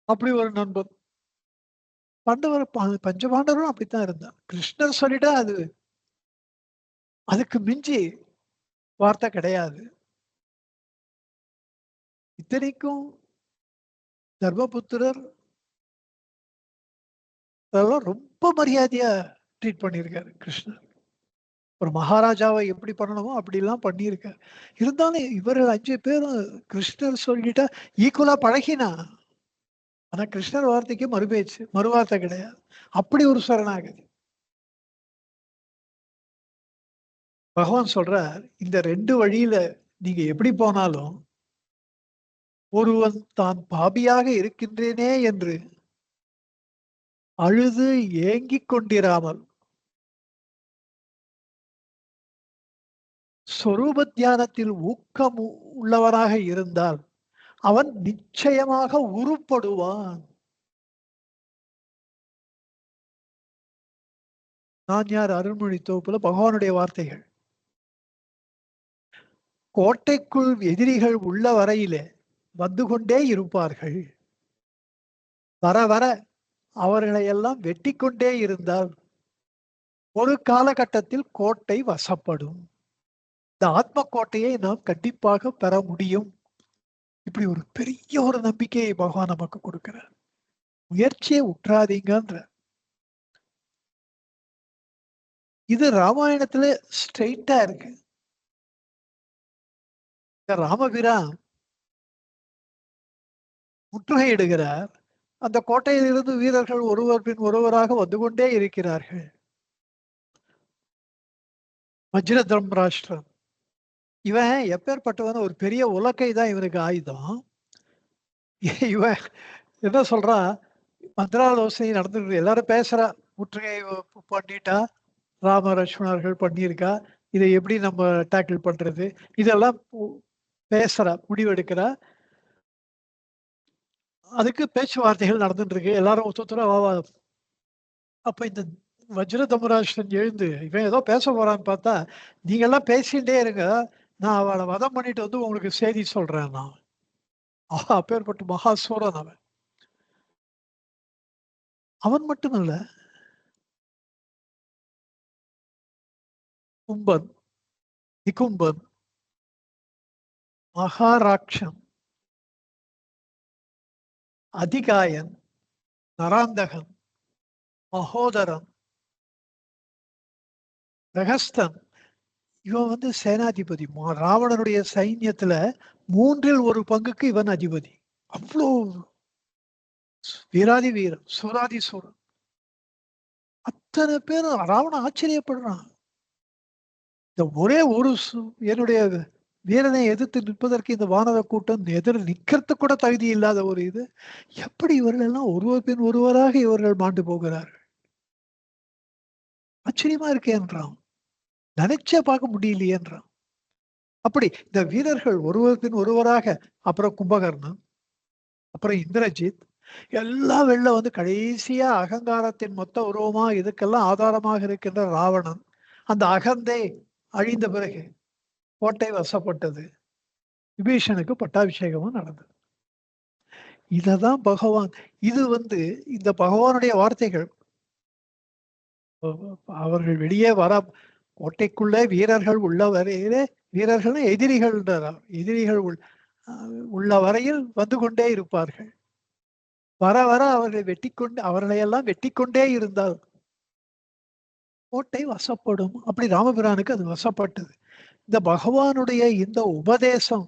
அப்படி ஒரு நண்பன் பாண்டவர், பஞ்சபாண்டவரும் அப்படித்தான் இருந்தான். கிருஷ்ணர் சொல்லிட்டா அதுக்கு மிஞ்சி வார்த்தை கிடையாது. இத்தனைக்கும் தர்மபுத்திரர் அதெல்லாம் ரொம்ப மரியாதையா ட்ரீட் பண்ணியிருக்காரு கிருஷ்ணர். ஒரு மகாராஜாவை எப்படி பண்ணணுமோ அப்படிலாம் பண்ணியிருக்காரு. இருந்தாலும் இவர்கள் 5 பேரும் கிருஷ்ணர் சொல்லிட்டா ஈக்குவலா பழகினா. ஆனா கிருஷ்ணர் வார்த்தைக்கு மறுபேச்சு, மறுவார்த்தை கிடையாது. அப்படி ஒரு சரணாகதி. பகவான் சொல்றார், இந்த 2 வழியில நீங்க எப்படி போனாலும் ஒருவன் தான் பாபியாக இருக்கின்றேனே என்று அழுது ஏங்கிக் கொண்டிராமல் சொரூப தியானத்தில் ஊக்கம் உள்ளவராக இருந்தால் அவன் நிச்சயமாக உருப்படுவான். நான் யார் அருள்மொழி தொகுப்புல பகவானுடைய வார்த்தைகள். கோட்டைக்குள் எதிரிகள் உள்ள வரையிலே வந்து கொண்டே இருப்பார்கள். வர வர அவர்களை எல்லாம் வெட்டி கொண்டே இருந்தால் ஒரு காலகட்டத்தில் கோட்டை வசப்படும். இந்த ஆத்ம கோட்டையை நாம் கண்டிப்பாக பெற முடியும். இப்படி ஒரு பெரிய ஒரு நம்பிக்கையை பகவான் நமக்கு கொடுக்கிறார். முயற்சியை உற்றாதீங்கன்ற. இது ராமாயணத்துல ஸ்ட்ரெயிட்டா இருக்கு. ராமபிரான் முற்றுகையிடுகிறார். அந்த கோட்டையிலிருந்து வீரர்கள் ஒருவர் பின் ஒருவராக வந்து கொண்டே இருக்கிறார்கள். வஜ்ர தர்மராஷ்டிரம் இவன் எப்பேற்பட்டவன், ஒரு பெரிய உலக்கை தான் இவனுக்கு ஆயுதம். இவன் என்ன சொல்றான், மந்திராலோசனை நடந்துருக்கு, எல்லாரும் பேசுறா, முற்றுகை பண்ணிட்டா, ராம லட்சுமணர்கள் பண்ணியிருக்கா, இதை எப்படி நம்ம டேக்கிள் பண்றது, இதெல்லாம் பேசுறா, முடிவெடுக்கிறா. அதுக்கு பேச்சுவார்த்தைகள் நடந்துட்டு இருக்கு. எல்லாரும் ஒத்துத்தர வா. அப்ப இந்த வஜ்ர தமராஷ்டிரன் எழுந்து இவன் ஏதோ பேச போறான்னு பார்த்தா, நீங்க எல்லாம் பேசிட்டே இருங்க, நான் அவளை வதம் பண்ணிட்டு வந்து உங்களுக்கு செய்தி சொல்றேன். நான் அப்பேற்பட்ட மகாசூரன் அவன். அவன் மட்டுமல்ல, கும்பன், நிகும்பன், மகாராட்சன், அதிகாயன், நராந்தகன், மகோதரன், பிரகஸ்தன், இவன் வந்து சேனாதிபதி. ராவணனுடைய சைன்யத்துல 3ல் 1 பங்குக்கு இவன் அதிபதி. அவ்வளோ வீராதி வீரன், சூராதி சூரன். அத்தனை பேரும் ராவணன் ஆச்சரியப்படுறான். இந்த ஒரே ஒரு என்னுடைய வீரனை எதிர்த்து நிற்பதற்கு இந்த வானர கூட்டம் எதிர் நிற்கிறது கூட தகுதி இல்லாத ஒரு இது, எப்படி இவர்கள் எல்லாம் ஒருவர் பின் ஒருவராக இவர்கள் மாண்டு போகிறார்கள், ஆச்சரியமா இருக்கேன்றான், நினைச்சே பார்க்க முடியலையேன்றான். அப்படி இந்த வீரர்கள் ஒருவர் பின் ஒருவராக, அப்புறம் கும்பகர்ணன், அப்புறம் இந்திரஜித், எல்லாம் வெளில வந்து கடைசியா அகங்காரத்தின் மொத்த உருவமா இதுக்கெல்லாம் ஆதாரமாக இருக்கின்ற ராவணன், அந்த அகந்தை அழிந்த பிறகு கோட்டை வசப்பட்டது. விபீஷனுக்கு பட்டாபிஷேகமும் நடந்தது. இததான் பகவான். இது வந்து இந்த பகவானுடைய வார்த்தைகள். அவர்கள் வெளியே வர, கோட்டைக்குள்ளே வீரர்கள் உள்ள வரையிலே, வீரர்கள் எதிரிகள் எதிரிகள் உள்ள வரையில் வந்து கொண்டே இருப்பார்கள். வர வர அவர்களை அவர்களையெல்லாம் வெட்டி கொண்டே இருந்தால் கோட்டை வசப்படும். அப்படி ராமபிரானுக்கு அது வசப்பட்டது. இந்த பகவானுடைய இந்த உபதேசம்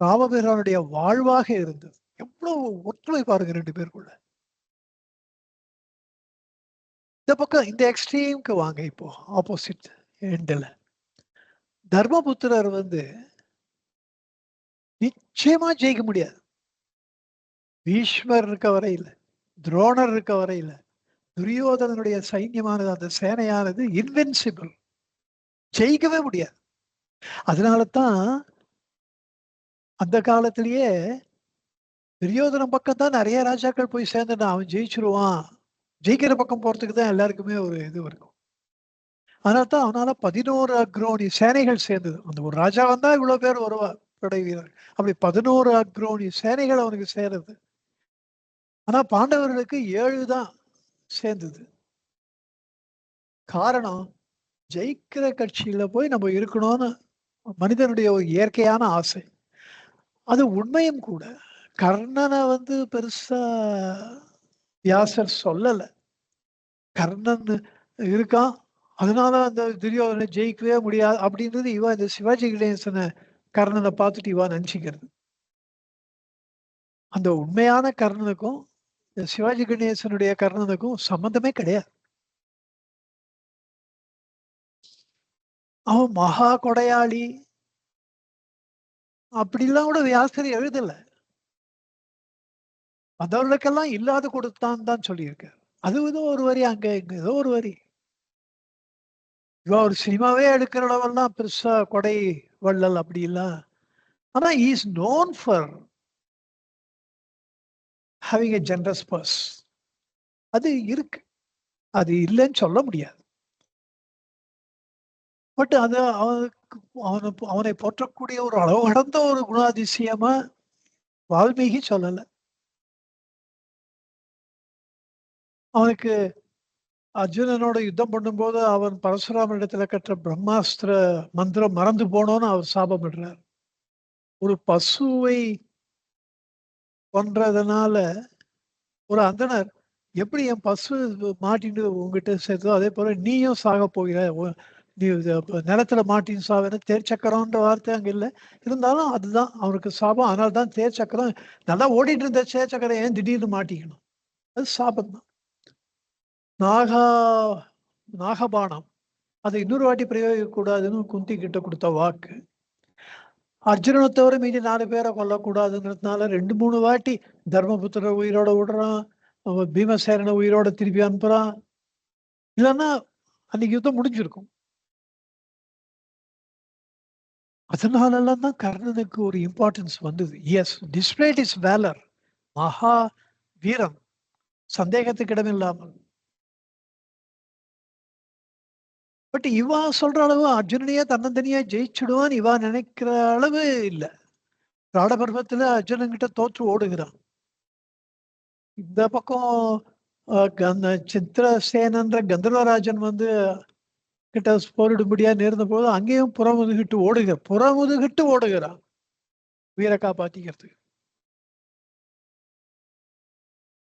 ராமபிரானுடைய வாழ்வாக இருந்தது. எவ்வளவு ஒற்றுமை பாருங்க 2 பேருக்குள்ள. இந்த பக்கம் இந்த எக்ஸ்ட்ரீம்க்கு வாங்க இப்போ ஆப்போசிட் எண்டுல. தர்மபுத்திரர் நிச்சயமா ஜெயிக்க முடியாது. பீஷ்மர் இருக்க வரையில, துரோணர் இருக்க வரையில, துரியோதனனுடைய சைன்யமானது, அந்த சேனையானது இன்வென்சிபிள். ஜெயிக்கவே முடியாது. அதனால தான் அந்த காலத்திலேயே துரியோதனன் பக்கம் தான் நிறைய ராஜாக்கள் போய் சேர்ந்துட்டான். அவன் ஜெயிச்சிருவான். ஜெயிக்கிற பக்கம் போறதுக்கு தான் எல்லாருக்குமே ஒரு இது இருக்கும். அதனால தான் அவனால 11 அக்ரோனி சேனைகள் சேர்ந்தது. அந்த ஒரு ராஜா வந்தா இவ்வளவு பேர் வருவா படை வீரர். அப்படி 11 அக்ரோனி சேனைகள் அவனுக்கு சேருது. ஆனா பாண்டவர்களுக்கு 7 தான் சேர்ந்தது. காரணம், ஜெயிக்கிற கட்சியில போய் நம்ம இருக்கணும்னு மனிதனுடைய ஒரு இயற்கையான ஆசை. அது உண்மையும் கூட. கர்ணனை பெருசா வியாசர் சொல்லல. கர்ணன் இருக்கான், அதனால அந்த துரியோதனை ஜெயிக்கவே முடியாது அப்படின்றது இவன் இந்த சிவாஜி கணேசனை கர்ணனை பார்த்துட்டு இவன் நினைச்சுக்கிறது. அந்த உண்மையான கர்ணனுக்கும் இந்த சிவாஜி கணேசனுடைய கர்ணனுக்கும் சம்பந்தமே கிடையாது. அவன் மகா கொடையாளி அப்படிலாம் கூட வியாசர் எழுதல. மற்றவர்களுக்கெல்லாம் இல்லாத கொடுத்தான் தான் சொல்லியிருக்காரு. அது ஏதோ ஒரு வரி, அங்க இங்க ஏதோ ஒரு வரி. இவன் ஒரு சினிமாவே எடுக்கிற அளவெல்லாம் பெருசா கொடை வள்ளல் அப்படி இல்ல. ஆனா is known for having a generous purse. அது இருக்கு, அது இல்லைன்னு சொல்ல முடியாது. பட் அது அவனை போற்றக்கூடிய ஒரு அளவு கடந்த ஒரு குணாதிசயமா வால்மீகி சொல்லல. அவனுக்கு அர்ஜுனனோட யுத்தம் பண்ணும்போது அவன் பரசுராம இடத்துல கற்ற பிரம்மாஸ்திர மந்திரம் மறந்து போனோன்னு அவர் சாபமிடுறார். ஒரு பசுவை கொன்றதுனால ஒரு அந்தனர் எப்படி என் பசு மாட்டின்னு உங்ககிட்ட சேர்த்தோ அதே போல நீயும் சாக போகிற, நீ நிலத்துல மாட்டின்னு சாவேன்னு. தேர்ச்சக்கரம்ன்ற வார்த்தை அங்க இல்லை, இருந்தாலும் அதுதான் அவனுக்கு சாபம். அதனால தான் தேர்ச்சக்கரம் நல்லா ஓடிட்டு இருந்த தேர்ச்சக்கரம் ஏன் திடீர்னு மாட்டிக்கணும், அது சாபம் தான். நாகா நாகபானம் அதை இன்னொரு வாட்டி பிரயோகிக்க கூடாதுன்னு குந்தி கிட்ட கொடுத்த வாக்கு. அர்ஜுனனை தவிர மீதி 4 பேரை கொல்லக்கூடாதுங்கிறதுனால 2-3 வாட்டி தர்மபுத்திர உயிரோட விடுறான், பீமசேரனை உயிரோட திருப்பி அனுப்புறான். இல்லைன்னா அன்னைக்கு யுத்தம் முடிஞ்சிருக்கும். அதனாலெல்லாம் தான் கர்ணனுக்கு ஒரு இம்பார்ட்டன்ஸ் வந்தது. எஸ், டிஸ்பிளேட் இஸ் வேலர், மகா வீரம், சந்தேகத்துக்கு இடமில்லாமல். பட் இவா சொல்ற அளவு அர்ஜுனனையே தன்னந்தனியா ஜெயிச்சுடுவான் இவா நினைக்கிற அளவு இல்ல. ராடபர்வத்துல அர்ஜுனன் கிட்ட தோற்று ஓடுகிறான். இந்த பக்கம் அந்த சித்திரசேனன்ற கந்தர்வராஜன் கிட்ட போரிடும்படியா நேர்ந்த போது அங்கேயும் புறமுதுகிட்டு ஓடுகிறான் வீர காப்பாத்திக்கிறதுக்கு.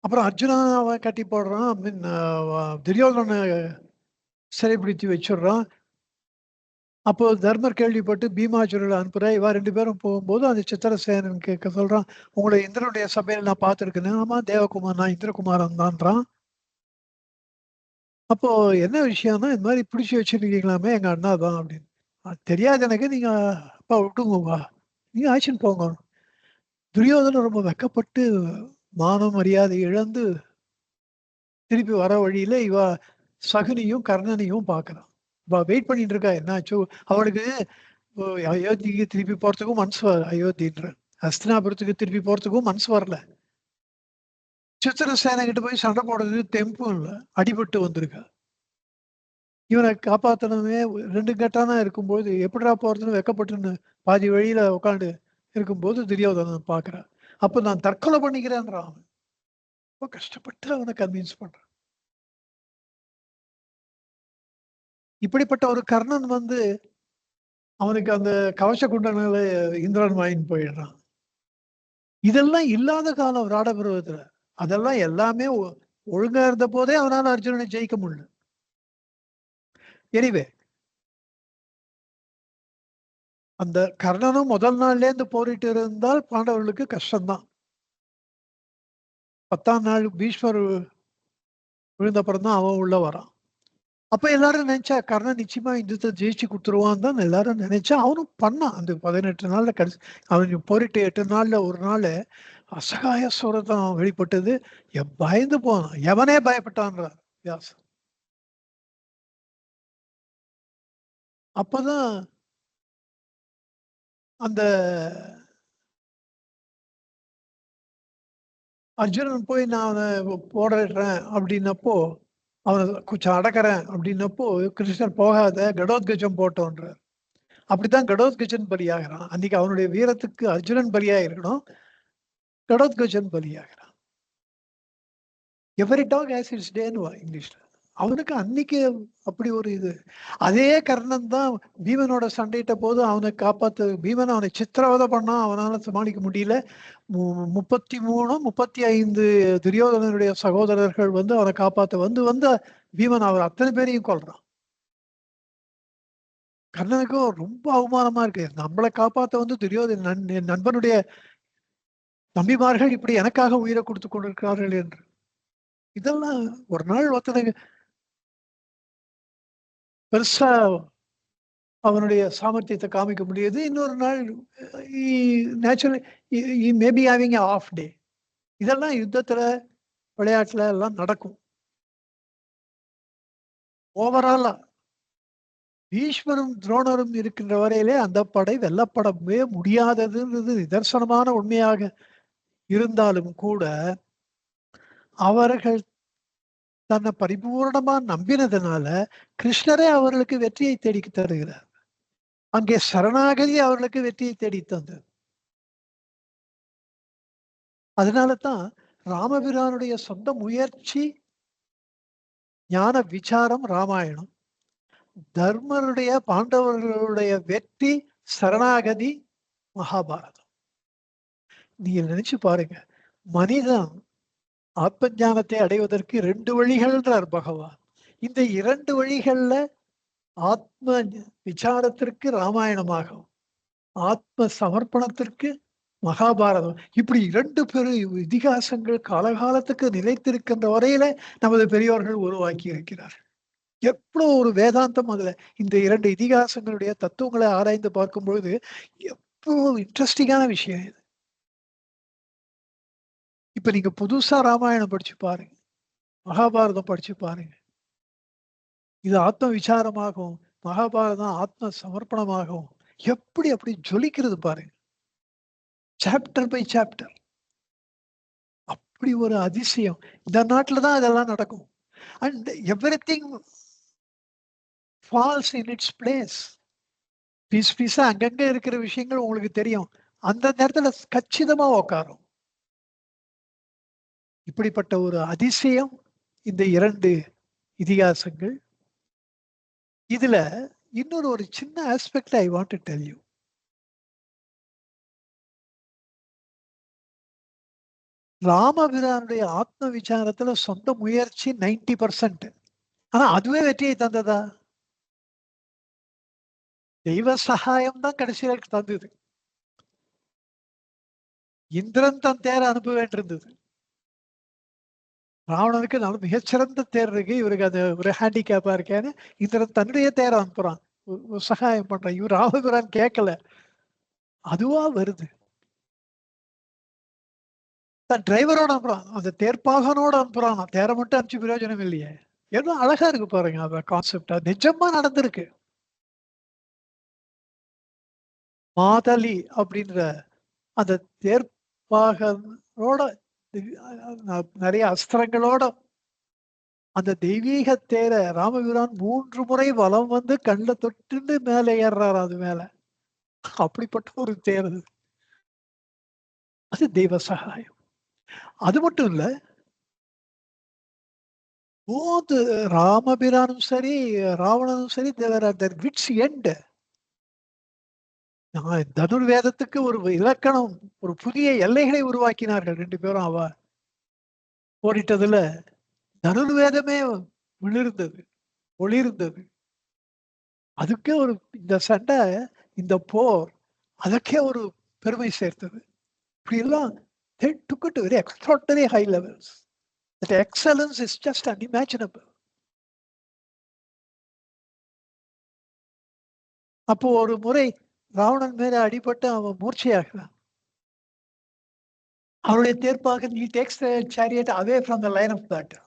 அப்புறம் அர்ஜுனா அவன் கட்டி போடுறான், துரியோதன சிறைப்பிடித்து வச்சிடுறான். அப்போ தர்மர் கேள்விப்பட்டு பீமாச்சுரனை அனுப்புறா. இவா 2 பேரும் போகும்போது அந்த சித்திரசேனன் கேட்க சொல்றான், உங்களை இந்திரனுடைய சபையில் நான் பார்த்துருக்கேன். ஆமா தேவகுமார், நான் இந்திரகுமாரன் தான்றான். அப்போ என்ன விஷயம்னா, இந்த மாதிரி பிடிச்சி வச்சிருக்கீங்களாமே எங்க அண்ணா தான் அப்படின்னு. தெரியாது எனக்கு, நீங்க அப்பா விட்டுங்கப்பா, நீங்க ஆச்சுன்னு போங்க. துரியோதனன் ரொம்ப வெக்கப்பட்டு மானம் மரியாதை இழந்து திருப்பி வர வழியில இவ சகுனியும் கர்ணனையும் பாக்குறான். வெயிட் பண்ணிட்டு இருக்கா, என்னாச்சோ அவனுக்கு. அயோத்திக்கு திருப்பி போறதுக்கும் மனசு அயோத்தின்ற ஹஸ்தினாபுரத்துக்கு திருப்பி போறதுக்கும் மனசு வரல. சித்திரசேனை கிட்ட போய் சண்டை போடுறது தெம்பும் இல்லை, அடிபட்டு வந்திருக்கா. இவனை காப்பாத்தனமே 2 கட்டானா இருக்கும்போது எப்படிடா போறதுன்னு வெக்கப்பட்டுன்னு பாதி வழியில உட்காந்து இருக்கும்போது துரியோதனன் பாக்குறான். அப்ப நான் தற்கொலை பண்ணிக்கிறேன்றான். அவன் ரொம்ப கஷ்டப்பட்டு அவனை கன்வின்ஸ் பண்றான். இப்படிப்பட்ட ஒரு கர்ணன் அவனுக்கு அந்த கவச குண்டங்களை இந்திரன் வாங்கின்னு போயிடுறான். இதெல்லாம் இல்லாத காலம் ராடபருவத்துல. அதெல்லாம் எல்லாமே ஒழுங்கா இருந்த போதே அவனால அர்ஜுனனை ஜெயிக்க முடியல. எனிவே அந்த கர்ணனும் முதல் நாள்ல இருந்து போரிட்டு இருந்தால் பாண்டவர்களுக்கு கஷ்டம்தான். 10ஆம் நாள் பீஷ்மர் விழுந்தப்புறம் தான் அவன் உள்ள வரான். அப்ப எல்லாரும் நினைச்சா கர்ணன் நிச்சயமா யுத்தத்தை ஜெயிச்சு கொடுத்துருவான் தான் எல்லாரும் நினைச்சா. அவனும் பண்ணான். அந்த 18 நாள்ல கடைசி அவன் போரிட்டு 8 நாள்ல ஒரு நாள் அசகாய சுரத்தம் வெளிப்பட்டது. பயந்து போனான். எவனே பயப்பட்டான்றார் வியாசர். அப்பதான் அந்த அர்ஜுனன் போய் நான் அவனை போடுறேன் அப்படின்னப்போ, அவனை கொஞ்சம் அடக்கிறேன் அப்படின்னப்போ, கிருஷ்ணர் போகாத கடோத்கஜம் போட்டோன்றார். அப்படித்தான் கடோத்கஜன் பலியாகிறான். அன்னைக்கு அவனுடைய வீரத்துக்கு அர்ஜுனன் பலியாக இருக்கணும். Ghatotkachan பலியாகிறான். Every dog has its டேன்னு இங்கிலீஷ்ல. அவனுக்கு அன்னைக்கு அப்படி ஒரு இது. அதே கர்ணன் தான் பீமனோட சண்டையிட்ட போது அவனை காப்பாத்து பீமன் அவனை சித்திரவதை பண்ணா. அவனால சமாளிக்க முடியல. 33 35 துரியோதனனுடைய சகோதரர்கள் வந்து அவனை காப்பாத்த வந்து வந்து பீமன் அவர் அத்தனை பேரையும் கொல்றான். கர்ணனுக்கும் ரொம்ப அவமானமா இருக்கு. நம்மளை காப்பாத்த வந்து துரியோதனன் நண்பனுடைய தம்பிமார்கள் இப்படி எனக்காக உயிரை கொடுத்து கொண்டிருக்கிறார்கள் என்று. இதெல்லாம் ஒரு நாள் ஒருத்தனுக்கு பெருசா அவனுடைய சாமர்த்தியத்தை காமிக்க முடியுது. இன்னொரு நாள் நேச்சுரலி மேபி ஹேவிங் ஆஃப் டே. இதெல்லாம் யுத்தத்துல விளையாட்டுல எல்லாம் நடக்கும். ஓவராலா பீஷ்மரும் துரோணரும் இருக்கின்ற வரையிலே அந்த படை வெல்லப்படவே முடியாததுன்றது நிதர்சனமான உண்மையாக இருந்தாலும் கூட அவர்கள் தன்னை பரிபூர்ணமா நம்பினதுனால கிருஷ்ணரே அவர்களுக்கு வெற்றியை தேடி தருகிறார். அங்கே சரணாகதி அவர்களுக்கு வெற்றியை தேடி தந்தது. அதனால தான் ராமபிரானுடைய சொந்த முயற்சி ஞான விசாரம் ராமாயணம், தர்மருடைய பாண்டவர்களுடைய வெற்றி சரணாகதி மகாபாரதம். நீங்க நினைச்சு பாருங்க, மனிதன் ஆத்ம ஞானத்தை அடைவதற்கு 2 வழிகள்ன்றார் பகவான். இந்த 2 வழிகள்ல ஆத்ம விசாரத்திற்கு ராமாயணமாகும், ஆத்ம சமர்ப்பணத்திற்கு மகாபாரதம். இப்படி 2 பெரும் இதிகாசங்கள் காலகாலத்துக்கு நிலைத்திருக்கின்ற வரையில நமது பெரியோர்கள் உருவாக்கி இருக்கிறார். எவ்வளவு ஒரு வேதாந்தம் அதுல. இந்த 2 இதிகாசங்களுடைய தத்துவங்களை ஆராய்ந்து பார்க்கும் பொழுது எவ்வளவு இன்ட்ரெஸ்டிங்கான விஷயம் இது. இப்ப நீங்க புதுசா ராமாயணம் படிச்சு பாருங்க, மகாபாரதம் படிச்சு பாருங்க. இது ஆத்ம விசாரமாகவும் மகாபாரதம் ஆத்ம சமர்ப்பணமாகவும் எப்படி அப்படி ஜொலிக்கிறது பாருங்க, சாப்டர் பை சாப்டர். அப்படி ஒரு அதிசயம். இந்த நாட்டில் தான் இதெல்லாம் நடக்கும். And everything falls in its place. Piece பீஸா அங்கங்க இருக்கிற விஷயங்கள் உங்களுக்கு தெரியும், அந்த நேரத்துல கச்சிதமா உக்காரும். இப்படிப்பட்ட ஒரு அதிசயம் இந்த 2 இதிகாசங்கள். இதுல இன்னொரு ஒரு சின்ன aspect I want to tell you. ராமபிரானுடைய ஆத்ம விசாரத்துல சொந்த முயற்சி 90%. ஆனா அதுவே வெற்றியை தந்ததா? தெய்வ சகாயம் தான் கடைசியில தந்தது. இந்திரன் தன் தேரை அனுப்ப வேண்டியிருந்தது. ராவணனுக்கு நல்ல மிகச்சிறந்த தேர் இருக்கு, இவருக்கு அது ஒரு ஹேண்டிகேப்பா இருக்கேன்னு இந்திரன் தன்னுடைய தேரை அனுப்புறான், சகாயம் பண்றான். இவர் ராமபிரான் கேட்கல, அதுவா வருது. தன் டிரைவரோட அனுப்புறான், அந்த தேர்ப்பாகனோட அனுப்புறான். தேரை மட்டும் அனுப்பிச்சு பிரயோஜனம் இல்லையே. எவ்வளவு அழகா இருக்கு பாருங்க அந்த கான்செப்ட். நிஜமா நடந்திருக்கு. மாதலி அப்படின்ற அந்த தேர்ப்பாகனோட நிறைய அஸ்திரங்களோட அந்த தெய்வீக தேரை ராமபிரான் 3 முறை வலம் வந்து கண்ணில் தொட்டு மேலே ஏறாரு. அது மேல அப்படிப்பட்ட ஒரு தேர் அது. அது தெய்வ சகாயம். அது மட்டும் இல்ல, போது ராமபிரானும் சரி ராவணனும் சரி தேவர் ஆர் தேர் விட்ஸ் எண்ட். தனுர்வேதத்துக்கு ஒரு இலக்கணம், ஒரு புதிய எல்லைகளை உருவாக்கினார்கள் 2 பேரும். அவ போரிட்டதுல தனுர்வேதமே விழுந்தது, ஒளிர்ந்தது. அதுக்கே ஒரு இந்த சண்டை, இந்த போர் அதற்கே ஒரு பெருமை சேர்த்தது. இப்படியெல்லாம் they took it to very extraordinary high levels. That excellence is just unimaginable. அப்போ ஒரு முறை ராவணன் மேல அடிபட்டு அவன் மூர்ச்சையாகிறான். அவருடைய தேர்ப்பாக he takes the chariot away from the line of battle.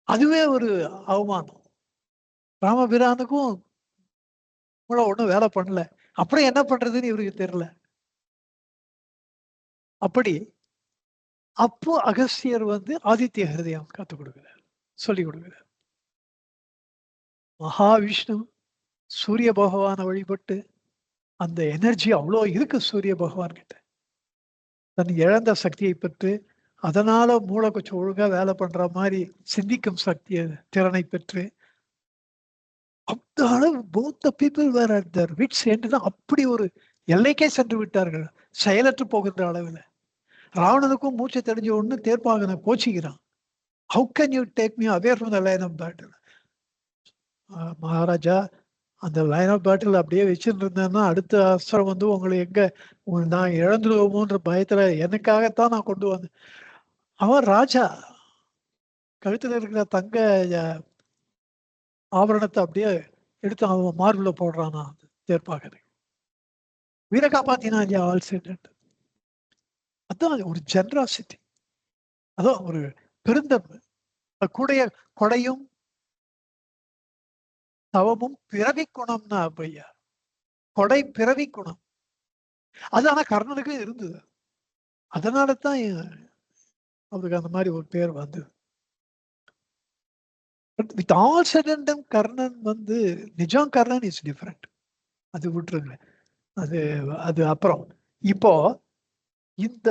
அதுவே ஒரு அவமானம். ராமபிரானுக்கும் கூட ஒண்ணும் வேலை பண்ணல. அப்புறம் என்ன பண்றதுன்னு இவருக்கு தெரியல. அப்படி அப்போ அகஸ்தியர் வந்து ஆதித்ய ஹிருதயம் கத்துக் கொடுக்கிறார், சொல்லிக் கொடுக்கிறார். மகாவிஷ்ணு சூரிய பகவான வழிபட்டு அந்த எனர்ஜி அவ்வளோ இருக்கு சூரிய பகவான் கிட்ட. தன் இழந்த சக்தியை பெற்று அதனால மூளை கொஞ்சம் ஒழுங்கா வேலை பண்ற மாதிரி சிந்திக்கும் சக்தியை திறனை பெற்று அந்த அளவு both the people were at their wits end தான். அப்படி ஒரு எல்லைக்கே சென்று விட்டார்கள், செயலற்று போகின்ற அளவில். ராவணனுக்கும் மூச்சை தெரிஞ்ச ஒண்ணு தேர்ப்பாகனை கோச்சிக்கிறான். How can you take me away from the line of battle? Maharaja, அந்த லைன் ஆஃப் பேட்டில் அப்படியே வச்சுட்டு இருந்தேன்னா அடுத்த அஸ்திரம் வந்து உங்களை எங்க நான் இழந்துடுவோமோன்ற பயத்துல எனக்காகத்தான் நான் கொண்டு வந்தேன். அவன் ராஜா கழுத்துல இருக்கிற தங்க ஆபரணத்தை அப்படியே எடுத்து அவன் மார்பில் போடுறானா தேர்ப்பாக. வீர காப்பாத்தினா இல்லையா ஆல் செட். அதான் ஒரு ஜெனராசிட்டி, அதான் ஒரு பெருந்தன்மை. கூடைய கொடையும் தவமும் பிறவி குணம்னா பையா, கொடை பிறவி குணம். அது ஆனா கர்ணனுக்கு இருந்தது. அதனால தான் அவருக்கு அந்த மாதிரி ஒரு பேர் வந்தது. But with all set and ton Karnan வந்து நிஜம் கர்ணன் இஸ் டிஃப்ரெண்ட். அது விட்டுருங்க, அது அது அப்புறம். இப்போ இந்த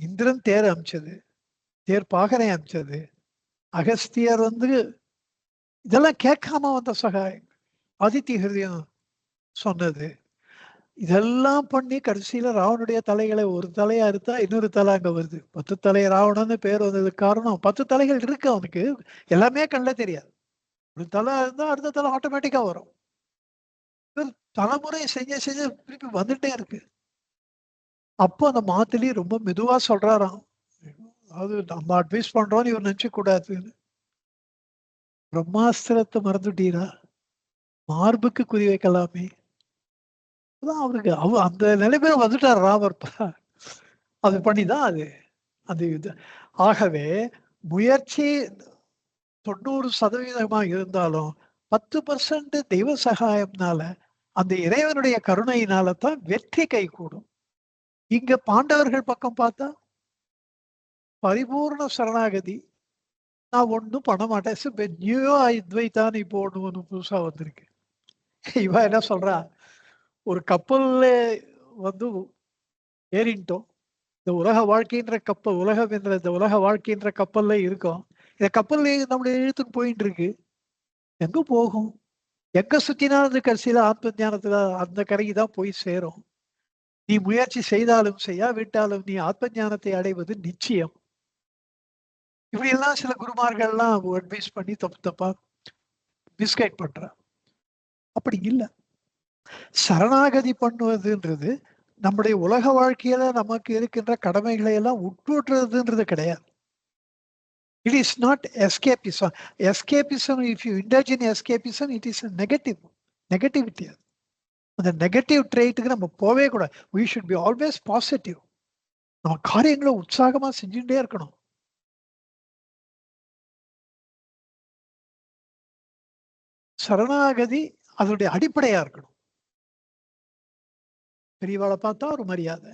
இந்திரன் தேர் அமைச்சது, தேர் பாகனை அமைச்சது, அகஸ்தியர் வந்து இதெல்லாம் கேட்காம வந்த சகாயம், ஆதித்ய ஹிருதயம் சொன்னது, இதெல்லாம் பண்ணி கடைசியில ராவனுடைய தலைகளை ஒரு தலையா இருந்தா இன்னொரு தலை அங்க வருது. 10 தலை ராவணன்னு பேர் வந்ததுக்கு காரணம் 10 தலைகள் இருக்கு அவனுக்கு, எல்லாமே கண்ணில் தெரியாது. ஒரு தலை இருந்தா அடுத்த தலை ஆட்டோமேட்டிக்கா வரும். தலைமுறை செஞ்ச செஞ்சு திருப்பி வந்துட்டே இருக்கு. அப்போ அந்த மாத்திலி ரொம்ப மெதுவா சொல்றாராம், அதாவது நம்ம அட்வைஸ் பண்றோம்னு இவர் நினைச்சு கூடாதுன்னு. பிரம்மாஸ்திரத்தை மறந்துட்டீரா, மார்புக்கு குறி வைக்கலாமே. அவருக்கு அந்த நிலைமையில வந்துட்டார் ராமர். அது பண்ணிதான் அது அது இது. ஆகவே முயற்சி 90% இருந்தாலும் 10% தெய்வ சகாயம்னால, அந்த இறைவனுடைய கருணையினால தான் வெற்றி கை கூடும். இங்க பாண்டவர்கள் பக்கம் பார்த்தா பரிபூர்ண சரணாகதி, நான் ஒன்றும் பண்ண மாட்டேன், நியூயோ அத்வைதான் இப்போ ஒண்ணு புதுசா வந்திருக்கு. இவ என்ன சொல்றா, ஒரு கப்பல்ல வந்து ஏறிட்டோம், இந்த உலக வாழ்க்கைன்ற கப்பல், உலகம் என்ற இந்த உலக வாழ்க்கைன்ற கப்பல்ல இருக்கோம். இந்த கப்பல்ல நம்முடைய இழுத்துட்டு போயிட்டு இருக்கு, எங்க போகும், எங்க சுத்தினாலும் கடைசியில ஆத்ம ஞானத்துல அந்த கரைக்கு தான் போய் சேரும். நீ முயற்சி செய்தாலும் செய்யாவிட்டாலும் நீ ஆத்ம ஞானத்தை அடைவது நிச்சயம். இப்படி எல்லாம் சில குருமார்கள்லாம் அட்வைஸ் பண்ணி தப்பு தப்பா மிஸ்கைட் பண்ற. அப்படி இல்லை. சரணாகதி பண்ணுவதுன்றது நம்முடைய உலக வாழ்க்கையில நமக்கு இருக்கின்ற கடமைகளை எல்லாம் உட்புறதுன்றது கிடையாது. It is not escapism. Escapism, if you indulge in escapism, it is a negativity. அந்த நெகட்டிவ் ட்ரெயிட்டுக்கு நம்ம போவே கூடாது. we should be always positive. நம்ம காரியங்களை உற்சாகமா செஞ்சுட்டே இருக்கணும். சரணாகதி அதனுடைய அடிப்படையா இருக்கணும். பெரியவாளை பார்த்தா ஒரு மரியாதை,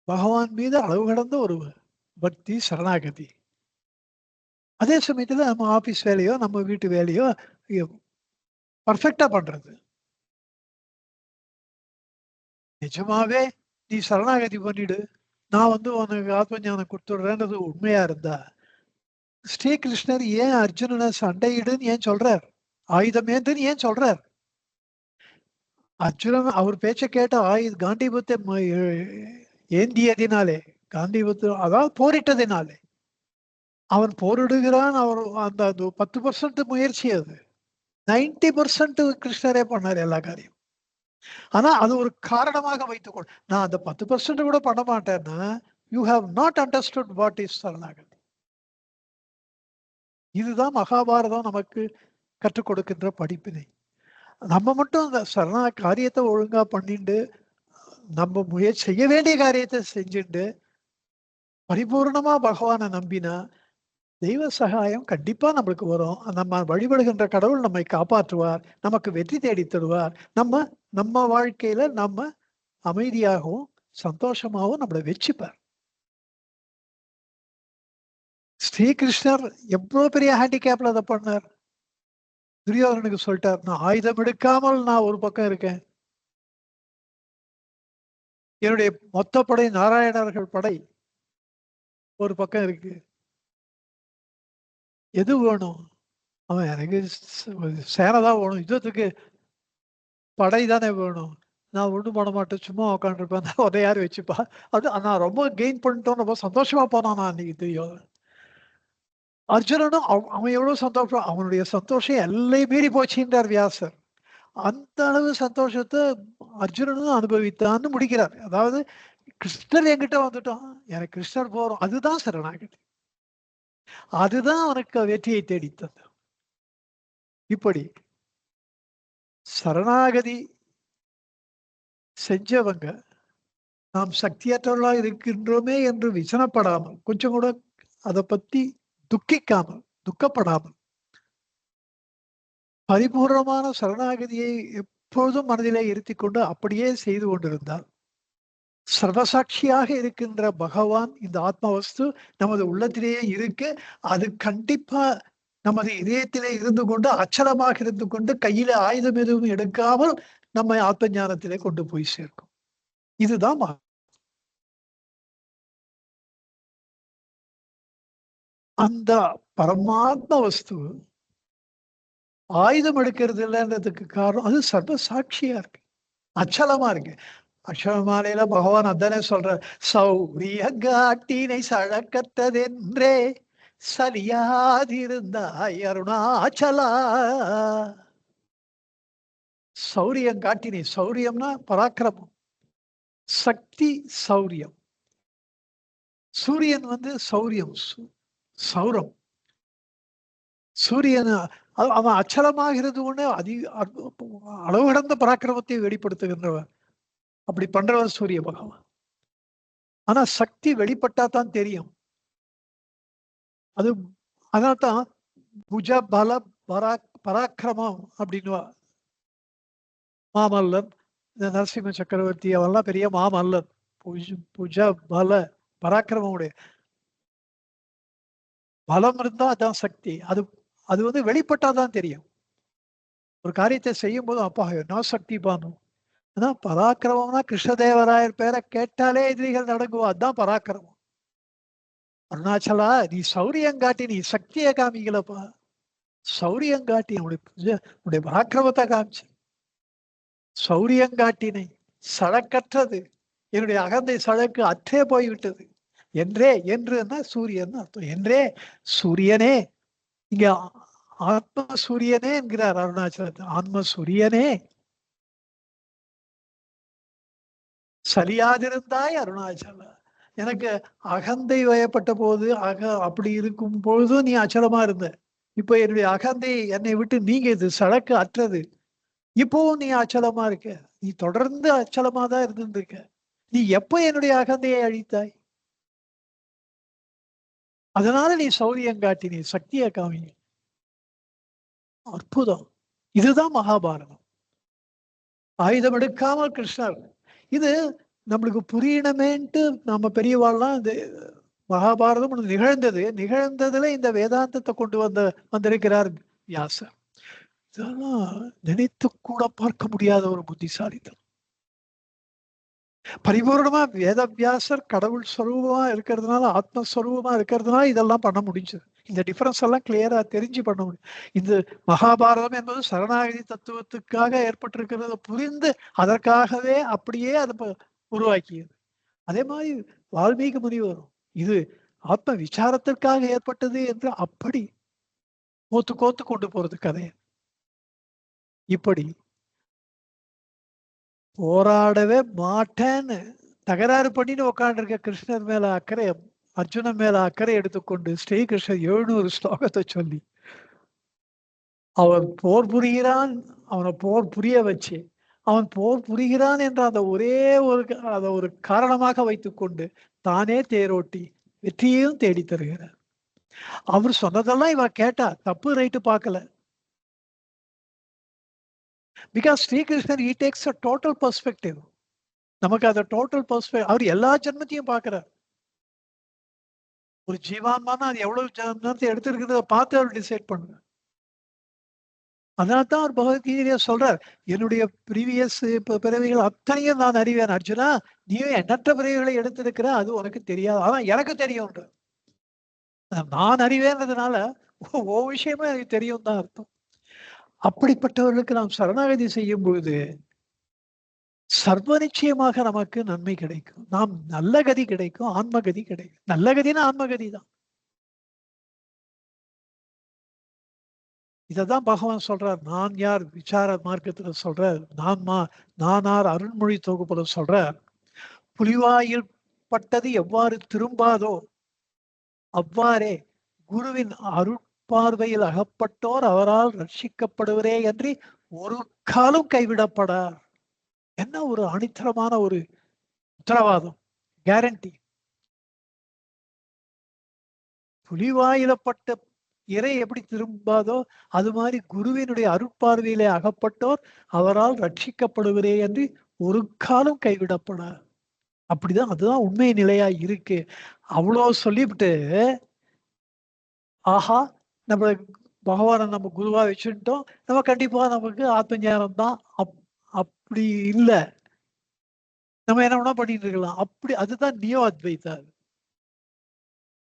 பகவான் மீது அளவு கடந்த ஒரு பக்தி, சரணாகதி. அதே சமயத்துல நம்ம ஆபீஸ் வேலையோ நம்ம வீட்டு வேலையோ பர்ஃபெக்டா பண்றது. நிஜமாவே நீ சரணாகதி பண்ணிடு, நான் வந்து உனக்கு ஆத்ம ஞானம் கொடுத்துடுறேன்றது உண்மையா இருந்தா, ஸ்ரீகிருஷ்ணர் ஏன் அர்ஜுனனை சண்டையிடுன்னு ஏன் சொல்றார், ஆயுதமேந்துன்னு ஏன் சொல்றார்? அர்ஜுனன் அவர் பேச்ச கேட்ட காண்டீபத்தை ஏந்தியதினாலே, காண்டீபத்து அதாவது போரிட்டதினாலே அவன் போரிடுகிறான். அவர் அந்த 10% முயற்சி, அது 90% கிருஷ்ணரே பண்ணார் எல்லா காரியம். ஆனா அது ஒரு காரணமாக வைத்துக்கொள். நான் அந்த 10% கூட பண்ண மாட்டேன்னா, you have not understood what is சரணாகதி. இதுதான் மகாபாரதம் நமக்கு கற்றுக் கொடுக்கின்ற படிப்பினை. நம்ம மட்டும் அந்த காரியத்தை ஒழுங்கா பண்ணிட்டு, நம்ம முயற்சி செய்ய வேண்டிய காரியத்தை செஞ்சுட்டு பரிபூர்ணமா பகவானை நம்பினா தெய்வ சகாயம் கண்டிப்பா நம்மளுக்கு வரும். நம்ம வழிபடுகின்ற கடவுள் நம்மை காப்பாற்றுவார், நமக்கு வெற்றி தேடி தருவார். நம்ம நம்ம வாழ்க்கையில நம்ம அமைதியாகவும் சந்தோஷமாகவும் நம்மளை வச்சுப்பார். ஸ்ரீகிருஷ்ணர் எவ்வளவு பெரிய ஹேண்டிகேப்ல அதை பண்ணார். துரியோதனுக்கு சொல்லிட்டார், நான் ஆயுதம் எடுக்காமல் நான் ஒரு பக்கம் இருக்கேன், என்னுடைய மொத்த படை நாராயணர்கள் படை ஒரு பக்கம் இருக்கு, எது வேணும்? அவன் எனக்கு சேனைதான் வேணும், யுத்தத்துக்கு படை தானே வேணும், நான் ஒன்றும் பண்ண மாட்டேன், சும்மா உட்காந்துருப்பேன், உடனே யார் வச்சுப்பா. அது நான் ரொம்ப கெயின் பண்ணிட்டோம், ரொம்ப சந்தோஷமா போனான் நான் அன்னைக்கு துரியோதனன். அர்ஜுனனும் அவன் எவ்வளவு சந்தோஷம், அவனுடைய சந்தோஷம் எல்லை மீறி போச்சுன்றார் வியாசர். அந்த அளவு சந்தோஷத்தை அர்ஜுனனும் அனுபவித்தான்னு முடிக்கிறார். அதாவது கிருஷ்ணர் என்கிட்ட வந்துட்டான், எனக்கு கிருஷ்ணர் போறோம், அதுதான் சரணாகதி, அதுதான் அவனுக்கு வெற்றியை தேடி தந்தது. இப்படி சரணாகதி செஞ்சவங்க நாம் சக்தியற்றவர்களா இருக்கின்றோமே என்று விசனப்படாமல், கொஞ்சம் கூட அதை பத்தி துக்கிக்காமல், துக்கப்படாமல், பரிபூர்ணமான சரணாகதியை எப்பொழுதும் மனதிலே இருத்தி கொண்டு அப்படியே செய்து கொண்டிருந்தால், சர்வசாட்சியாக இருக்கின்ற பகவான் இந்த ஆத்மவஸ்து நமது உள்ளத்திலேயே இருக்கு. அது கண்டிப்பா நமது இதயத்திலே இருந்து கொண்டு, அச்சலமாக இருந்து கொண்டு, கையில ஆயுதம் எதுவும் எடுக்காமல் நம்மை ஆத்ம ஞானத்திலே கொண்டு போய் சேர்க்கும். இதுதான் அந்த பரமாத்ம வஸ்து ஆயுதம் எடுக்கிறது இல்லைன்றதுக்கு காரணம் அது சர்வ சாட்சியா இருக்கு, அச்சலமா இருக்கு. அக்ஷரமாலையில பகவான் அதானே சொல்ற, சௌரிய காட்டினை சழக்கத்ததென்றே சலியாதிருந்தாய் அருணாச்சலா. சௌரியம் காட்டினை, சௌரியம்னா பராக்கிரமம், சக்தி சௌரியம். சூரியன் சௌரியம், சௌரம். சூரியன் அவன் அச்சலமாக இருந்து கொண்டு அளவு கடந்த பராக்கிரமத்தை வெளிப்படுத்துகின்றவன். அப்படி பண்றவர் சூரிய பகவான். ஆனா சக்தி வெளிப்பட்டா தான் தெரியும். அது அதனால்தான் புஜ பல பராக்கிரமம் அப்படின்னு மாமல்லன், இந்த நரசிம்ம சக்கரவர்த்தி அவெல்லாம் பெரிய மாமல்லன். புஜ பல பராக்கிரமம் உடைய பலம் இருந்தா அதான் சக்தி. அது அது வெளிப்பட்டாதான் தெரியும். ஒரு காரியத்தை செய்யும் போது அப்பா என்ன சக்தி பானும். அதான் பராக்கிரமம்னா கிருஷ்ணதேவராயர் பேரை கேட்டாலே எதிரிகள் நடங்குவா, அதுதான் பராக்கிரமம். அருணாச்சலா நீ சௌரியங்காட்டி, நீ சக்தியை காமிக்கலப்பா, சௌரியங்காட்டி உன்னுடைய பராக்கிரமத்தை காமிச்சு. சௌரியங்காட்டினை சழக்கற்றது, என்னுடைய அகந்தை சழக்கு அற்றே போய்விட்டது. என்றே என்றுன்னா சூரியன் அர்த்தம். என்றே சூரியனே, இங்க ஆத்ம சூரியனே என்கிறார் அருணாச்சலத்தை. ஆத்ம சூரியனே சலியாதிருந்தாய் அருணாச்சலா. எனக்கு அகந்தை வயப்பட்ட போது அப்படி இருக்கும் பொழுதும் நீ அச்சலமா இருந்த. இப்ப என்னுடைய அகந்தை என்னை விட்டு நீங்க இது சழக்கு அற்றது, இப்பவும் நீ அச்சலமா இருக்க. நீ தொடர்ந்து அச்சலமா தான் இருந்திருக்க. நீ எப்ப என்னுடைய அகந்தையை அழித்தாய்? அதனால நீ சௌரியம் காட்டி, நீ சக்தியை காமி. அற்புதம். இதுதான் மகாபாரதம். ஆயுதம் எடுக்காமல் கிருஷ்ணர். இது நம்மளுக்கு புரியணுமேன்ட்டு நம்ம பெரியவாள்லாம் இந்த மகாபாரதம் நிகழ்ந்ததுல இந்த வேதாந்தத்தை கொண்டு வந்திருக்கிறார் வியாசர். இதெல்லாம் நினைத்து கூட பார்க்க முடியாத ஒரு புத்திசாலித்தனம். பரிபூர்ணமா வேதவியாசர் கடவுள் ஸ்வரூபமா இருக்கிறதுனால, ஆத்மஸ்வரூபமா இருக்கிறதுனால இதெல்லாம் பண்ண முடிஞ்சது. இந்த டிஃபரன்ஸ் எல்லாம் கிளியரா தெரிஞ்சு பண்ண முடியும். இந்த மகாபாரதம் என்பது சரணாகதி தத்துவத்துக்காக ஏற்பட்டிருக்கிறத புரிந்து அதற்காகவே அப்படியே அதை உருவாக்கியது. அதே மாதிரி வால்மீகி முனிவரும் இது ஆத்ம விசாரத்திற்காக ஏற்பட்டது என்று அப்படி கோத்து கோத்து கொண்டு போறது கதையை. இப்படி போராடவே மாட்டேன்னு தகராறு பண்ணின்னு உட்காந்துருக்க கிருஷ்ணர் மேல அக்கறை, அர்ஜுனன் மேல அக்கறை எடுத்துக்கொண்டு ஸ்ரீகிருஷ்ணர் 700 ஸ்லோகத்தை சொல்லி அவன் போர் புரிகிறான், அவனை போர் புரிய வச்சு அவன் போர் புரிகிறான் என்ற அந்த ஒரே ஒரு அதை ஒரு காரணமாக வைத்துக்கொண்டு தானே தேரோட்டி வெற்றியையும் தேடி தருகிறார். அவர் சொன்னதெல்லாம் இவன் கேட்டா தப்பு ரைட்டு பார்க்கல. Because Srikrishnar he takes a total perspective. நமக்கு அந்த டோட்டல் பெர்ஸ்பெக்டிவ் அவர் எல்லா ஜென்மத்தையும் பார்க்கிறார். ஒரு ஜீவான்மானா அது எவ்வளவு ஜென்மத்தை எடுத்திருக்கிறத பார்த்து அவர் டிசைட் பண்ணுங்க. அதனால தான் அவர் பகவத்கீதையில சொல்றார், என்னுடைய ப்ரீவியஸ் பிறவிகள் அத்தனையும் நான் அறிவேன் அர்ஜுனா, நீயும் எண்ணற்ற பிறவிகளை எடுத்திருக்கிற, அது உனக்கு தெரியாது, ஆனா எனக்கு தெரியும். நான் அறிவேன்றதுனால ஓ விஷயமே எனக்கு தெரியும் தான் அர்த்தம். அப்படிப்பட்டவர்களுக்கு நாம் சரணாகதி செய்யும் பொழுது சர்வ நிச்சயமாக நமக்கு நன்மை கிடைக்கும். நாம் நல்ல கதி கிடைக்கும், ஆன்மகதி கிடைக்கும். நல்ல கதினா ஆன்மகதி தான். இததான் பகவான் சொல்றார். நான் யார் விசார மார்க்கத்துல சொல்றார். நானார் அருண்மொழி தொகுப்புல சொல்றார். புலிவாயில் பட்டது எவ்வாறு திரும்பாதோ அவ்வாறே குருவின் அருட்பார்வையில் அகப்பட்டோர் அவரால் ரட்சிக்கப்படுவரே என்று ஒரு காலம் கைவிடப்படார். என்ன ஒரு அணித்தரமான ஒரு உத்தரவாதம், கேரண்டி. புலிவாயிலப்பட்ட இறை எப்படி திரும்பாதோ அது மாதிரி குருவினுடைய அருட்பார்வையிலே அகப்பட்டோர் அவரால் ரட்சிக்கப்படுவரே என்று ஒரு காலம் கைவிடப்படார். அப்படிதான், அதுதான் உண்மை நிலையா இருக்கு. அவ்வளோ சொல்லிவிட்டு ஆஹா நம்ம பகவானை நம்ம குருவா வச்சுட்டோம், நம்ம கண்டிப்பா நமக்கு ஆத்ம ஞானம் தான் அப்படி இல்லை. நம்ம என்ன வேணா பண்ணிட்டு இருக்கலாம். அப்படி அதுதான் நியோ அத்வைதா.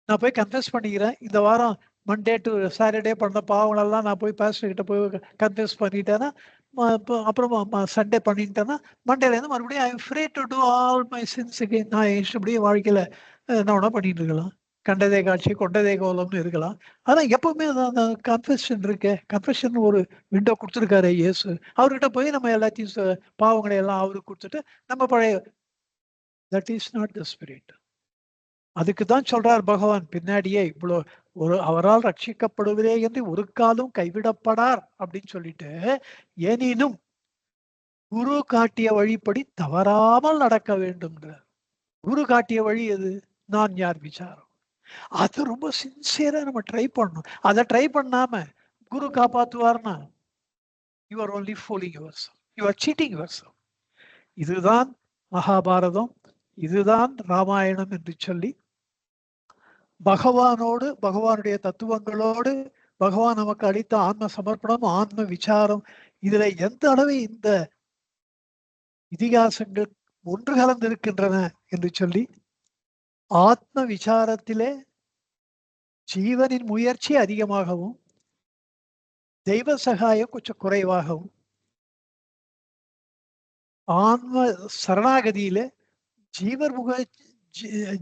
நான் போய் கன்ஃபெஸ் பண்ணிக்கிறேன், இந்த வாரம் மண்டே டு சாட்டர்டே பண்ண பாவங்களெல்லாம் நான் போய் பாஸ்டர் கிட்ட போய் கன்ஃபெஸ் பண்ணிட்டேன்னா, அப்புறமா சண்டே பண்ணிட்டேன்னா மண்டேலேருந்து மறுபடியும் I am free to do all my sins again. நான் இஷ்டப்படியே வாழ்க்கையில் என்ன வேணா பண்ணிட்டு இருக்கலாம். கண்டதே காட்சி கொண்டதே கோலம்னு இருக்கலாம். ஆனால் எப்பவுமே அந்த கன்ஃபெஷன் இருக்கு. கன்ஃபெஷன் ஒரு விண்டோ கொடுத்துருக்காரு இயேசு. அவர்கிட்ட போய் நம்ம எல்லாத்தையும் பாவங்களை எல்லாம் அவருக்கு கொடுத்துட்டு நம்ம பழைய, that is not the spirit. அதுக்கு தான் சொல்றார் பகவான் பின்னாடியே இவ்வளோ ஒரு அவரால் ரட்சிக்கப்படுவதே என்று ஒரு காலம் கைவிடப்படார் அப்படின்னு சொல்லிட்டு, எனினும் குரு காட்டிய வழிப்படி தவறாமல் நடக்க வேண்டும். குரு காட்டிய வழி எது? நான் யார் விசாரம். அது ரொம்ப சின்சியரா நம்ம ட்ரை பண்ணணும். அதை ட்ரை பண்ணாம குரு காப்பாத்துவார்னா you are only fooling yourself, you are cheating yourself. இதுதான் மகாபாரதம், இதுதான் ராமாயணம் என்று சொல்லி பகவானோடு, பகவானுடைய தத்துவங்களோடு, பகவான் நமக்கு அளித்த ஆன்ம சமர்ப்பணம், ஆன்ம விசாரம், இதுல எந்த அளவு இந்த இதிகாசங்கள் ஒன்று கலந்திருக்கின்றன என்று சொல்லி ஆத்ம விசாரத்திலே ஜீவனின் முயற்சி அதிகமாகவும் தெய்வ சகாயம் கொஞ்சம் குறைவாகவும், ஆன்ம சரணாகதியில ஜீவர்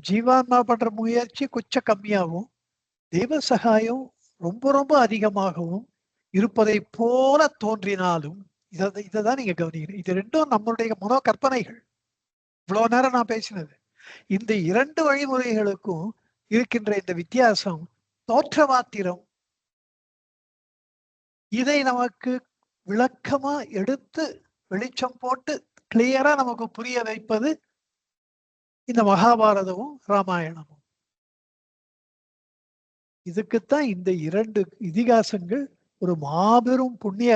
ஜீவான்மா பண்ற முயற்சி கொஞ்சம் கம்மியாகவும் தெய்வ சகாயம் ரொம்ப ரொம்ப அதிகமாகவும் இருப்பதை போல தோன்றினாலும், இதைதான் நீங்க கவனிக்கிறீங்க. இது ரெண்டும் நம்மளுடைய மனோ கற்பனைகள். இவ்வளவு நேரம் நான் பேசினது இந்த இரண்டு வழிமுறைகளுக்கும் இருக்கின்ற இந்த வித்தியாசம் தோற்ற மாத்திரம். இதை நமக்கு விளக்கமா எடுத்து வெளிச்சம் போட்டு கிளியரா நமக்கு புரிய வைப்பது இந்த மகாபாரதமும் ராமாயணமும். இதுக்குத்தான் இந்த இரண்டு இதிகாசங்கள் ஒரு மாபெரும் புண்ணிய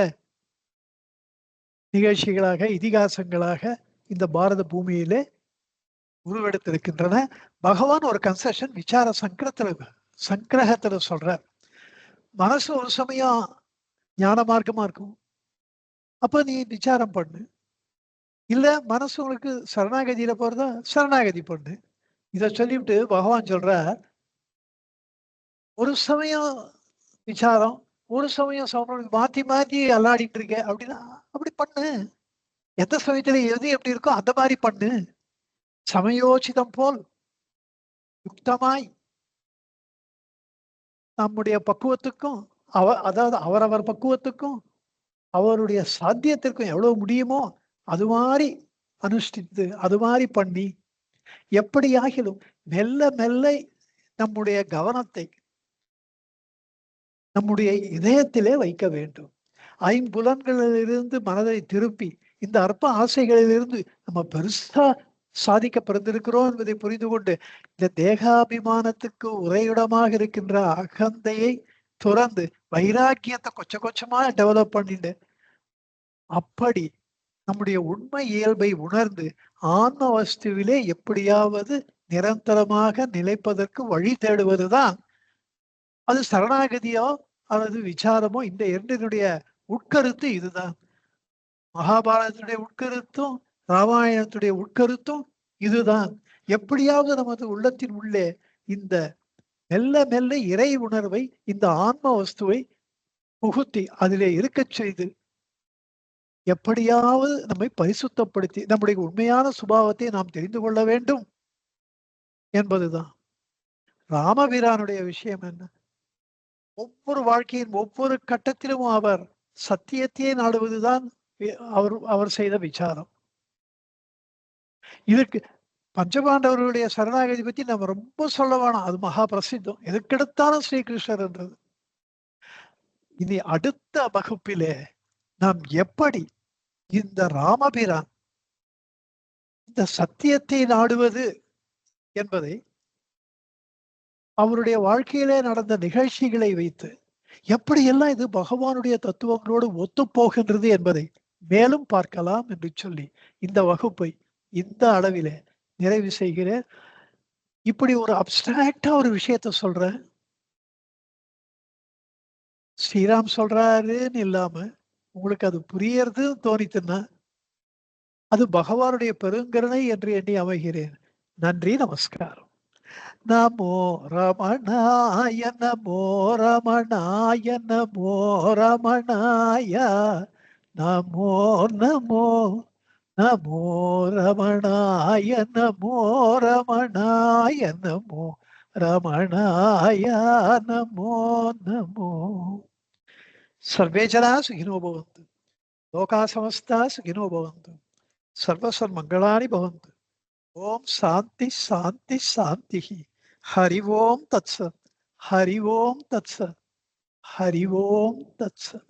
நிகழ்ச்சிகளாக, இதிகாசங்களாக இந்த பாரத பூமியிலே உருவெடுத்திருக்கின்றன. பகவான் ஒரு கன்செஷன் விசார சங்கிரகத்துல சொல்றார். மனசு ஒரு சமயம் ஞான மார்க்கமா இருக்கும், அப்ப நீ விசாரம் பண்ணு. இல்ல மனசு உங்களுக்கு சரணாகதியில போறதா, சரணாகதி பண்ணு. இத சொல்லிவிட்டு பகவான் சொல்ற, ஒரு சமயம் விசாரம், ஒரு சமயம் மாத்தி மாத்தி அல்லாடிட்டு இருக்க அப்படின்னா அப்படி பண்ணு. எந்த சமயத்துல எது எப்படி இருக்கோ அந்த மாதிரி பண்ணு. சமயோசிதம் போல் யுக்தமாய் நம்முடைய பக்குவத்துக்கும் அதாவது அவரவர் பக்குவத்துக்கும் அவருடைய சாத்தியத்திற்கும் எவ்வளவு முடியுமோ அது மாதிரி அனுஷ்டித்து அது மாதிரி பண்ணி எப்படியாகிலும் மெல்ல மெல்ல நம்முடைய கவனத்தை நம்முடைய இதயத்திலே வைக்க வேண்டும். ஐம்புலன்களிலிருந்து மனதை திருப்பி இந்த அற்ப ஆசைகளிலிருந்து நம்ம பெருசா சாதிக்க பிறந்திருக்கிறோம் என்பதை புரிந்து கொண்டு இந்த தேகாபிமானத்துக்கு உறைவிடமாக இருக்கின்ற அகந்தையை துறந்து வைராக்கியத்தை கொச்சமா டெவலப் பண்ணிட்டு அப்படி நம்முடைய உண்மை இயல்பை உணர்ந்து ஆன்ம வஸ்துவிலே எப்படியாவது நிரந்தரமாக நிலைப்பதற்கு வழி தேடுவதுதான் அது சரணாகதியோ அல்லது விசாரமோ. இந்த இரண்டினுடைய உட்கருத்து இதுதான். மகாபாரதத்துடைய உட்கருத்தும் ராமாயணத்துடைய உட்கருத்தும் இதுதான். எப்படியாவது நமது உள்ளத்தின் உள்ளே இந்த மெல்ல மெல்ல இறை உணர்வை இந்த ஆன்ம வஸ்துவை புகுத்தி அதிலே இருக்கச் செய்து எப்படியாவது நம்மை பரிசுத்தப்படுத்தி நம்முடைய உண்மையான சுபாவத்தை நாம் தெரிந்து கொள்ள வேண்டும் என்பதுதான். ராமபிரானுடைய விஷயம் என்ன? ஒவ்வொரு வாழ்க்கையின் ஒவ்வொரு கட்டத்திலும் அவர் சத்தியத்தையே நாடுவதுதான் அவர் செய்த விசாரம். இதுக்கு பஞ்சபாண்டவர்களுடைய சரணாகதி பத்தி நம்ம ரொம்ப சொல்ல வேணாம், அது மகா பிரசித்தம். எதுக்கெடுத்தாலும் ஸ்ரீகிருஷ்ணர் என்றது. இனி அடுத்த வகுப்பிலே நாம் எப்படி இந்த ராமபிரான் இந்த சத்தியத்தை நாடுவது என்பதை அவருடைய வாழ்க்கையிலே நடந்த நிகழ்ச்சிகளை வைத்து எப்படியெல்லாம் இது பகவானுடைய தத்துவங்களோடு ஒத்து போகின்றது என்பதை மேலும் பார்க்கலாம் என்று சொல்லி இந்த வகுப்பை இந்த அளவிலே நிறைவு செய்கிறேன். இப்படி ஒரு அப்டிராக்டா ஒரு விஷயத்த சொல்றேன். ஸ்ரீராம் சொல்றாருன்னு இல்லாம உங்களுக்கு அது புரியறது தோணித்துன்னா அது பகவானுடைய பெருங்கருணை என்று எண்ணி அமைகிறேன். நன்றி, நமஸ்காரம். நமோ ரமணாய நமோ ரமணாய நமோ ரமணாய நமோ நமோ நமோ ரமணாய நமோ ரமணாய நமோ ரமணாய நமோ நமோ. सर्वे जना सुखिनो भवन्तु, लोकाः समस्ताः सुखिनो भवन्तु, सर्वसन्मङ्गलानि भवन्तु. ओम शांति शांति शांति. हरि ओम तत्सत्. हरि ओम तत्सत्. हरि ओम तत्सत्.